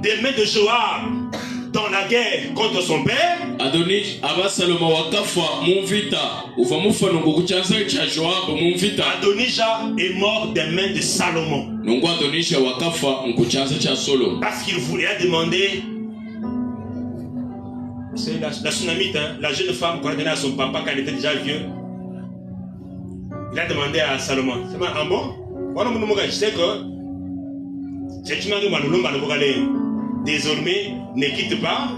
des mains de Joab dans la guerre contre son père. Absalom wakafa mumvita uva mufano ngokuchanza cha Joab mumvita. Adonijah est mort des mains de Salomon. Nongo Adonijah wakafa ngokuchanza cha Solomon. Parce qu'il voulait demander. C'est la Sunamite, hein, la jeune femme qu'on a donnée à son papa quand il était déjà vieux. Il a demandé à Salomon, ah bon, je sais que désormais, ne quitte pas.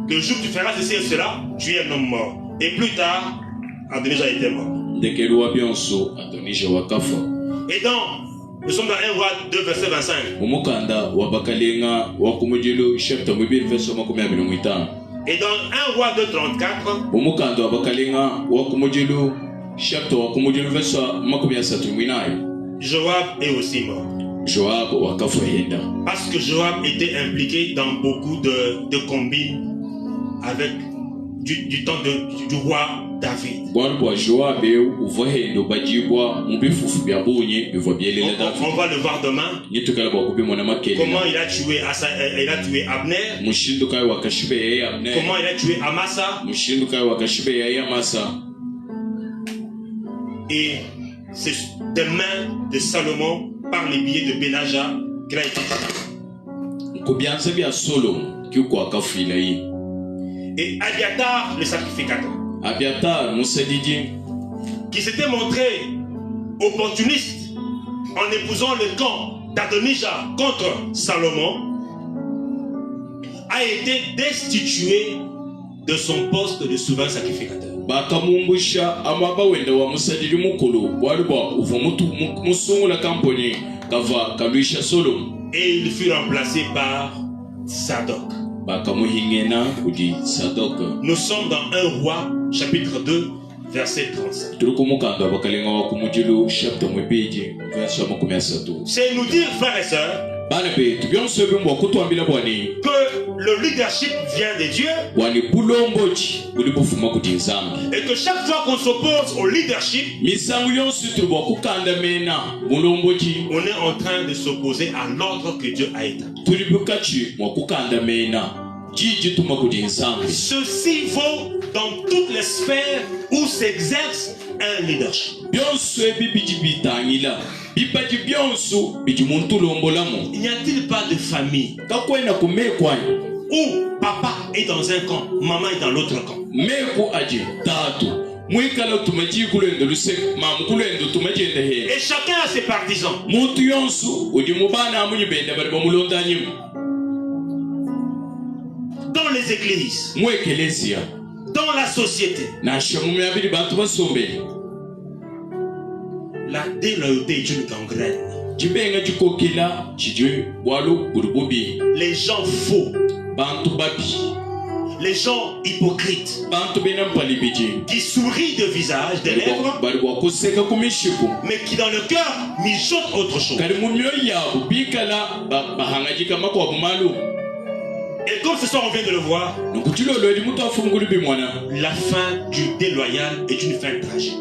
Le jour où tu feras ceci et cela, tu es un homme mort. Et plus tard, Adonijah était mort. Et donc, nous sommes dans 1 roi 2 verset 25. Et dans 1 roi 2 34, Joab est aussi mort. Parce que Joab était impliqué dans beaucoup de combines avec du temps du roi David. On va le voir demain. Comment il a tué Abner. Comment il a tué Amasa. Et c'est des mains de Salomon par les billets de Benaja qu'il a été tué. Et Abiathar, le sacrificateur, qui s'était montré opportuniste en épousant le camp d'Adonijah contre Salomon, a été destitué de son poste de souverain sacrificateur. Et il fut remplacé par Zadok. Nous sommes dans 1 roi chapitre 2 verset 35. C'est nous dire, frères et sœurs, que le leadership vient de Dieu et que chaque fois qu'on s'oppose au leadership, on est en train de s'opposer à l'ordre que Dieu a établi. Ceci vaut dans toutes les sphères où s'exerce un leadership. N'y a-t-il pas de famille où papa est dans un camp, maman est dans l'autre camp? Et chacun a ses partisans. Dans les églises, dans la société. La déloyauté est une gangrène. Les gens faux, les gens hypocrites, qui sourient de visage, des lèvres, mais qui dans le cœur mijotent autre chose. Et comme ce soir on vient de le voir, la fin du déloyal est une fin tragique.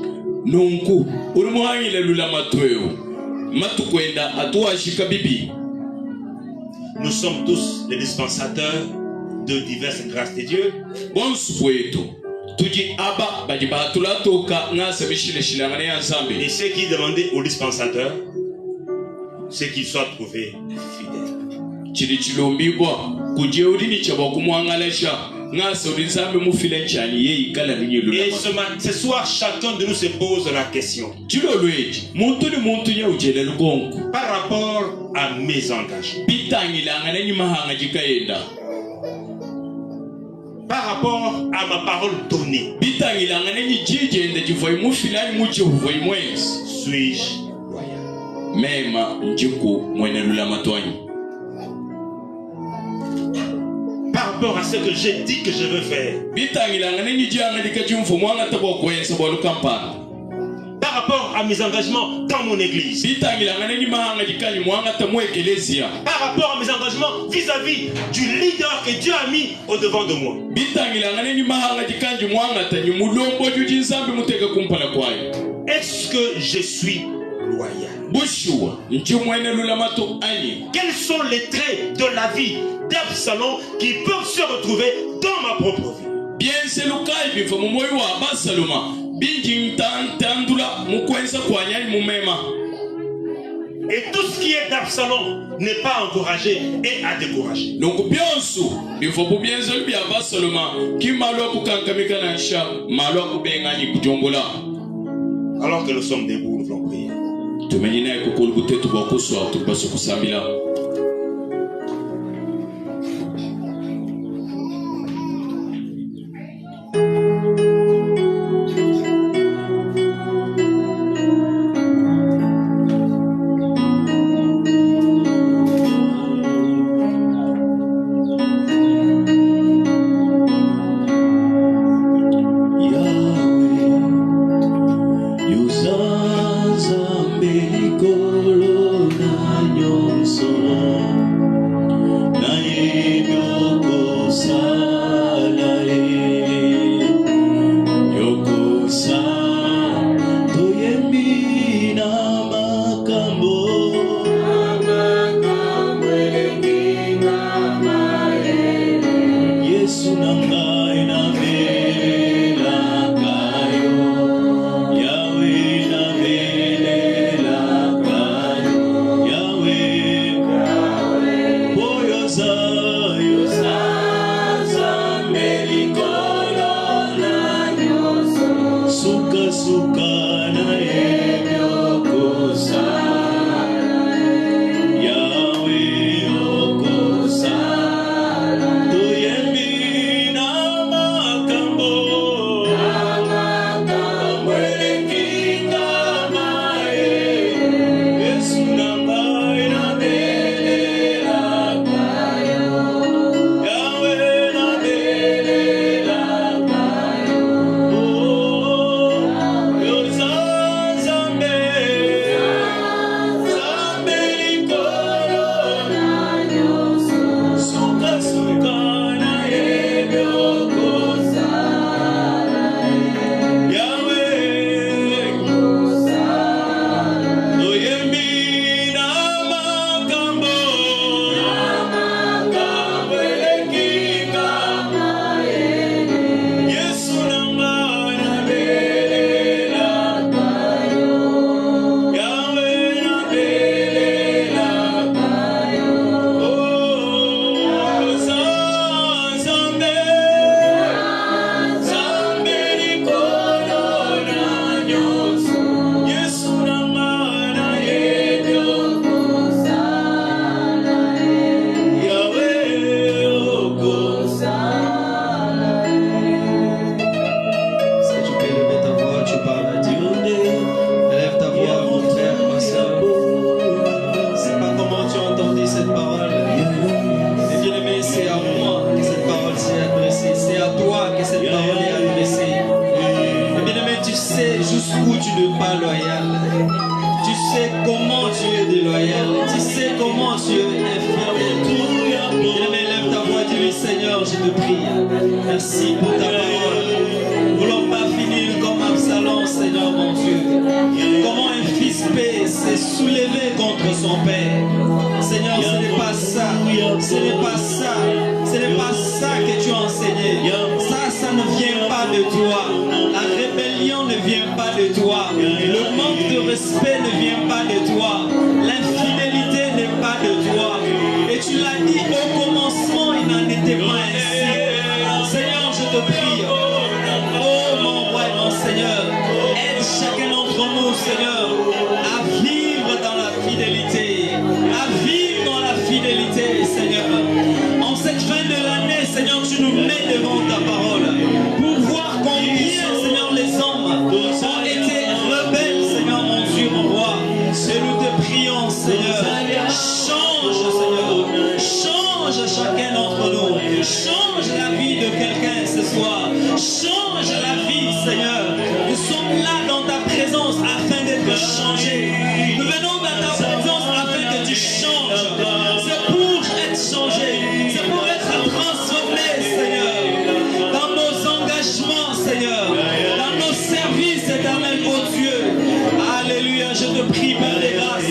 Nous sommes tous les dispensateurs de diverses grâces de Dieu. Et ce qui demandait aux dispensateurs, c'est qu'ils soient trouvés fidèles. Et ce soir, chacun de nous se pose la question par rapport à mes engagements, par rapport à ma parole donnée. Suis-je loyal? Par rapport à ce que j'ai dit que je veux faire, par rapport à mes engagements dans mon église, par rapport à mes engagements vis-à-vis du leader que Dieu a mis au devant de moi. Est-ce que je suis loyal? Quels sont les traits de la vie d'Absalom qui peuvent se retrouver dans ma propre vie? Et tout ce qui est d'Absalom n'est pas encouragé et à décourager. Alors que nous sommes debout, nous voulons prier. tu n'es pas loyal. Tu sais comment tu es déloyal. Tu sais comment tu es infidèle. Bien-aimé, lève ta voix, dis-lui Seigneur, je te prie. Merci pour ta parole. Nous ne voulons pas finir comme Absalom, Seigneur mon Dieu. Comment un fils paix s'est soulevé contre son père. Seigneur, ce n'est pas ça. Ce n'est pas ça. Ce n'est pas ça que tu as enseigné. Ça ne vient pas de toi. La rébellion ne vient pas de toi. Le manque de respect ne vient pas de toi. L'infidélité n'est pas de toi. Et tu l'as dit au commencement, il n'en était pas ainsi. Seigneur, je te prie. Oh mon roi et mon Seigneur, aide chacun d'entre nous, Seigneur, à vivre dans la fidélité. À vivre dans la fidélité, Seigneur. En cette fin de l'année, Seigneur, tu nous mets devant ta parole pour voir combien, Seigneur, les hommes ont été rebelles, Seigneur, mon Dieu, mon roi. Et nous te prions, Seigneur, change, Seigneur, change chacun d'entre nous, change la vie de quelqu'un ce soir, change la vie, Seigneur. Nous sommes là dans ta présence afin d'être changés. Nous venons dans ta présence afin que tu changes. C'est pour être changé, c'est pour être transformé, Seigneur, dans nos engagements, Seigneur, dans nos services éternels, oh Dieu. Alléluia, je te prie, Père des grâces,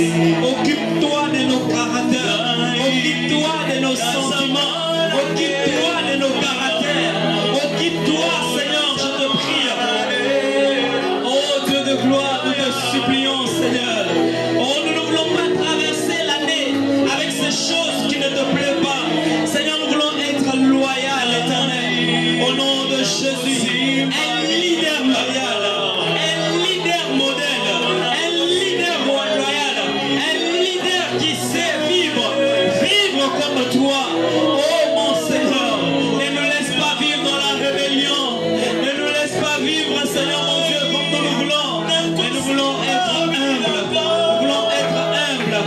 occupe-toi de nos caractères, occupe-toi de nos sentiments, occupe-toi de nos caractères, occupe-toi, Seigneur, je te prie. Oh Dieu de gloire, nous te supplions, Seigneur. Oh, nous ne voulons pas traverser l'année avec ces choses qui ne te plaisent pas. Seigneur, nous voulons être loyaux, éternel. Au nom de Jésus, un leader loyal, un leader modèle, un leader loyal, un leader qui sait vivre comme toi. Oh mon Seigneur, ne nous laisse pas vivre dans la rébellion, ne nous laisse pas vivre, Seigneur mon Dieu, comme nous le voulons, mais nous voulons être humbles, nous voulons être humbles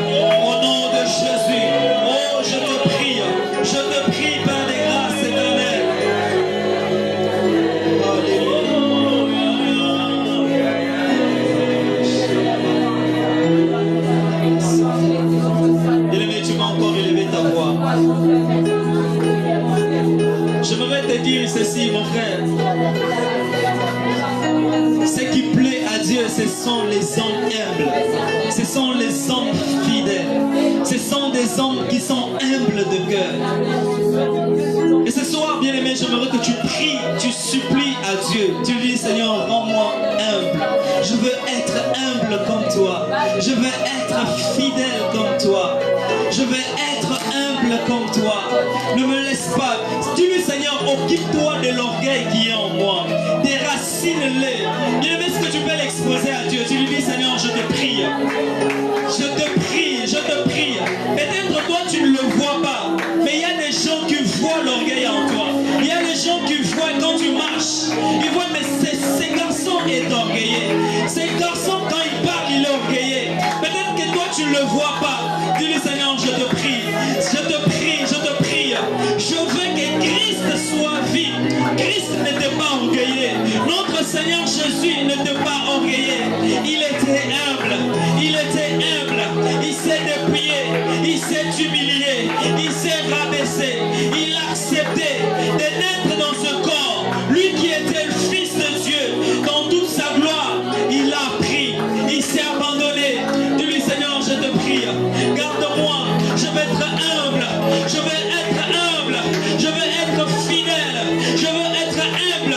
au nom de Jésus. Oh, je te prie, Père des grâces éternelles. Bien-aimé, tu m'as encore élevé ta voix. J'aimerais te dire ceci, mon frère. Ce qui plaît à Dieu, ce sont les hommes humbles. Ce sont les hommes fidèles. Ce sont des hommes qui sont humbles de cœur. Et ce soir, bien-aimé, j'aimerais que tu pries, tu supplies à Dieu. Tu lui dis, Seigneur, rends-moi humble. Je veux être humble comme toi. Je veux être fidèle comme toi. Je veux être humble comme toi. Ne me laisse pas. Dis-lui, Seigneur, occupe-toi de l'orgueil qui est en moi. Déracine-les. Bien-aimé, est-ce que tu peux l'exposer à Dieu? Tu lui dis, Seigneur, je te prie. Je te prie, je te prie. Peut-être toi, tu ne le vois pas. Mais il y a des gens qui voient l'orgueil en toi. Il y a des gens qui voient quand tu marches. Ils voient, mais ces garçons est orgueillé. Ces garçons, quand il parle, il est orgueillé. Peut-être que toi, tu ne le vois pas. Dis-lui, Seigneur, je te prie. Je te prie, je te prie. Je veux que Christ soit vie. Christ n'était pas orgueillé. Notre Seigneur Jésus n'était pas orgueillé. Il était humble. Il était humble. Il s'est déplié. Il s'est humilié. Il s'est rabaissé. Il a accepté de naître dans ce corps. Lui qui était le Fils de Dieu, dans toute sa gloire, il a pris. Il s'est abandonné. Dis-lui, Seigneur, je te prie. Garde-moi. Je veux être humble. Je veux être humble. Je veux être fidèle. Je veux être humble.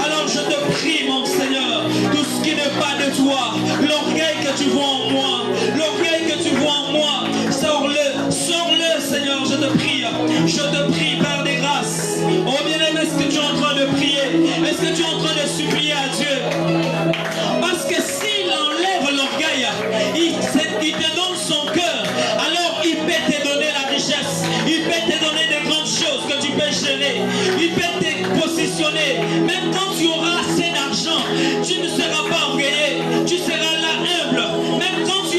Alors je te prie, mon Seigneur, tout ce qui n'est pas de toi, l'orgueil que tu vois en moi, l'orgueil que tu vois en moi, sors-le, sors-le, Seigneur, je te prie, Père des grâces. Oh bien-aimé, est-ce que tu es en train de prier? Est-ce que tu es en train de supplier à Dieu? Parce que s'il enlève l'orgueil, il te donne son cœur, alors il peut te donner la richesse, il peut te donner des grandes choses que tu peux gérer, il peut te positionner. Même quand tu auras assez d'argent, tu ne seras pas orgueillé, tu seras là humble. Même quand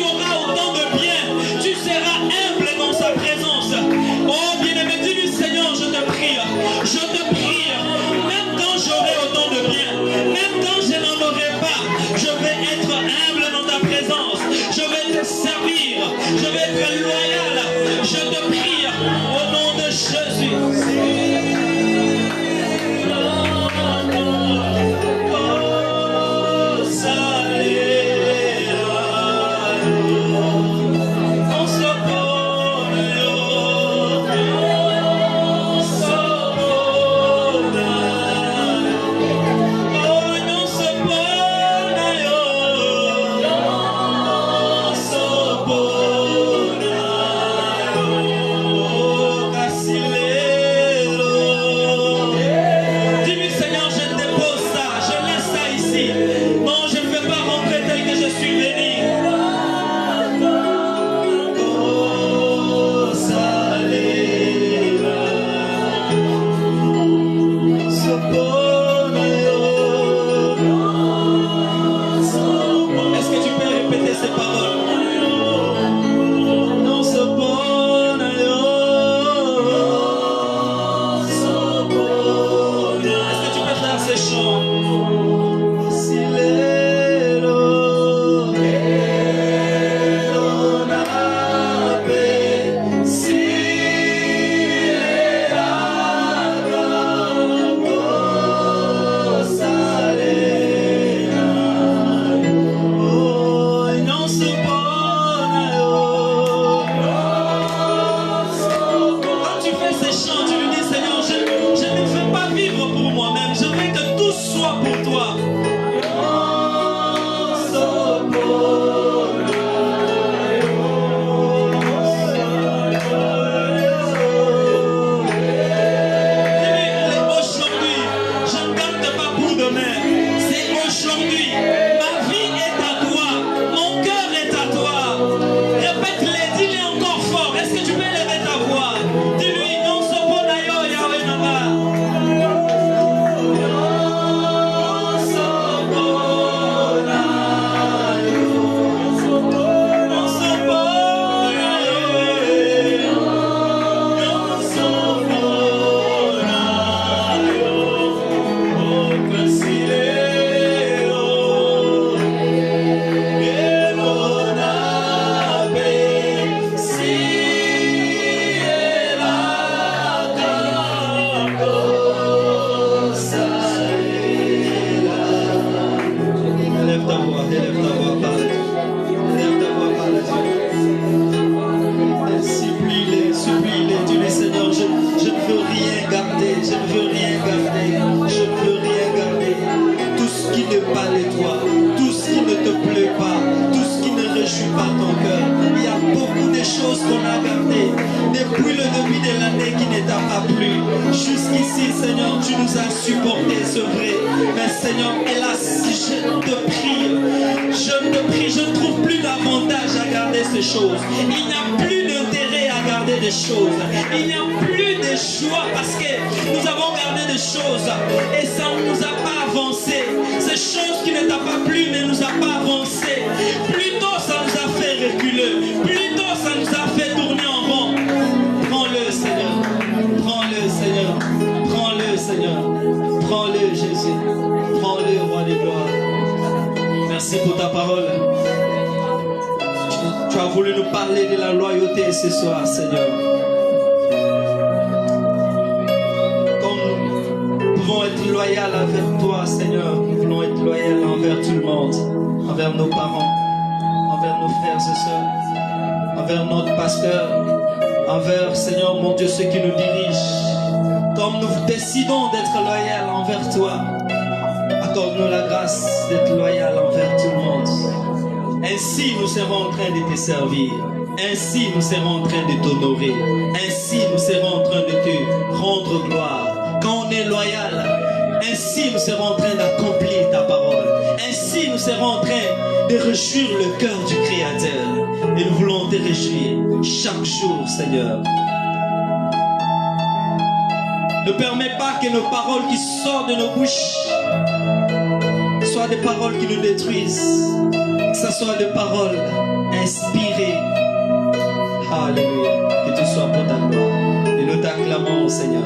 plu. Jusqu'ici, Seigneur, tu nous as supportés, c'est vrai. Mais Seigneur, hélas, je te prie, je ne trouve plus d'avantage à garder ces choses. Il n'y a plus d'intérêt à garder des choses. Il n'y a plus de joie parce que nous avons gardé des choses et ça ne nous a pas avancé. Ces choses qui ne t'a pas plu ne nous a pas avancé. Plutôt ça nous a fait reculer. Plutôt ça nous a fait tourner en rond. Prends-le, Seigneur. Prends-le, Seigneur. Prends-le, Seigneur. Prends-le, Jésus. Prends-le, Roi des gloires. Merci pour ta parole. Tu as voulu nous parler de la loyauté ce soir, Seigneur. Comme nous pouvons être loyaux avec toi, Seigneur, nous voulons être loyaux envers tout le monde, envers nos parents, envers nos frères et sœurs, envers notre pasteur, envers, Seigneur, mon Dieu, ceux qui nous dirigent. Comme nous décidons d'être loyaux envers toi, accorde-nous la grâce d'être loyaux envers tout le monde. Ainsi, nous serons en train de te servir. Ainsi, nous serons en train de t'honorer. Ainsi, nous serons en train de te rendre gloire. Quand on est loyal, ainsi, nous serons en train d'accomplir ta parole. Ainsi, nous serons en train de réjouir le cœur du Créateur. Et nous voulons te réjouir chaque jour, Seigneur. Ne permets pas que nos paroles qui sortent de nos bouches soient des paroles qui nous détruisent. Que ce soit des paroles inspirées. Alléluia. Que tout soit pour ta gloire. Et nous t'acclamons, Seigneur.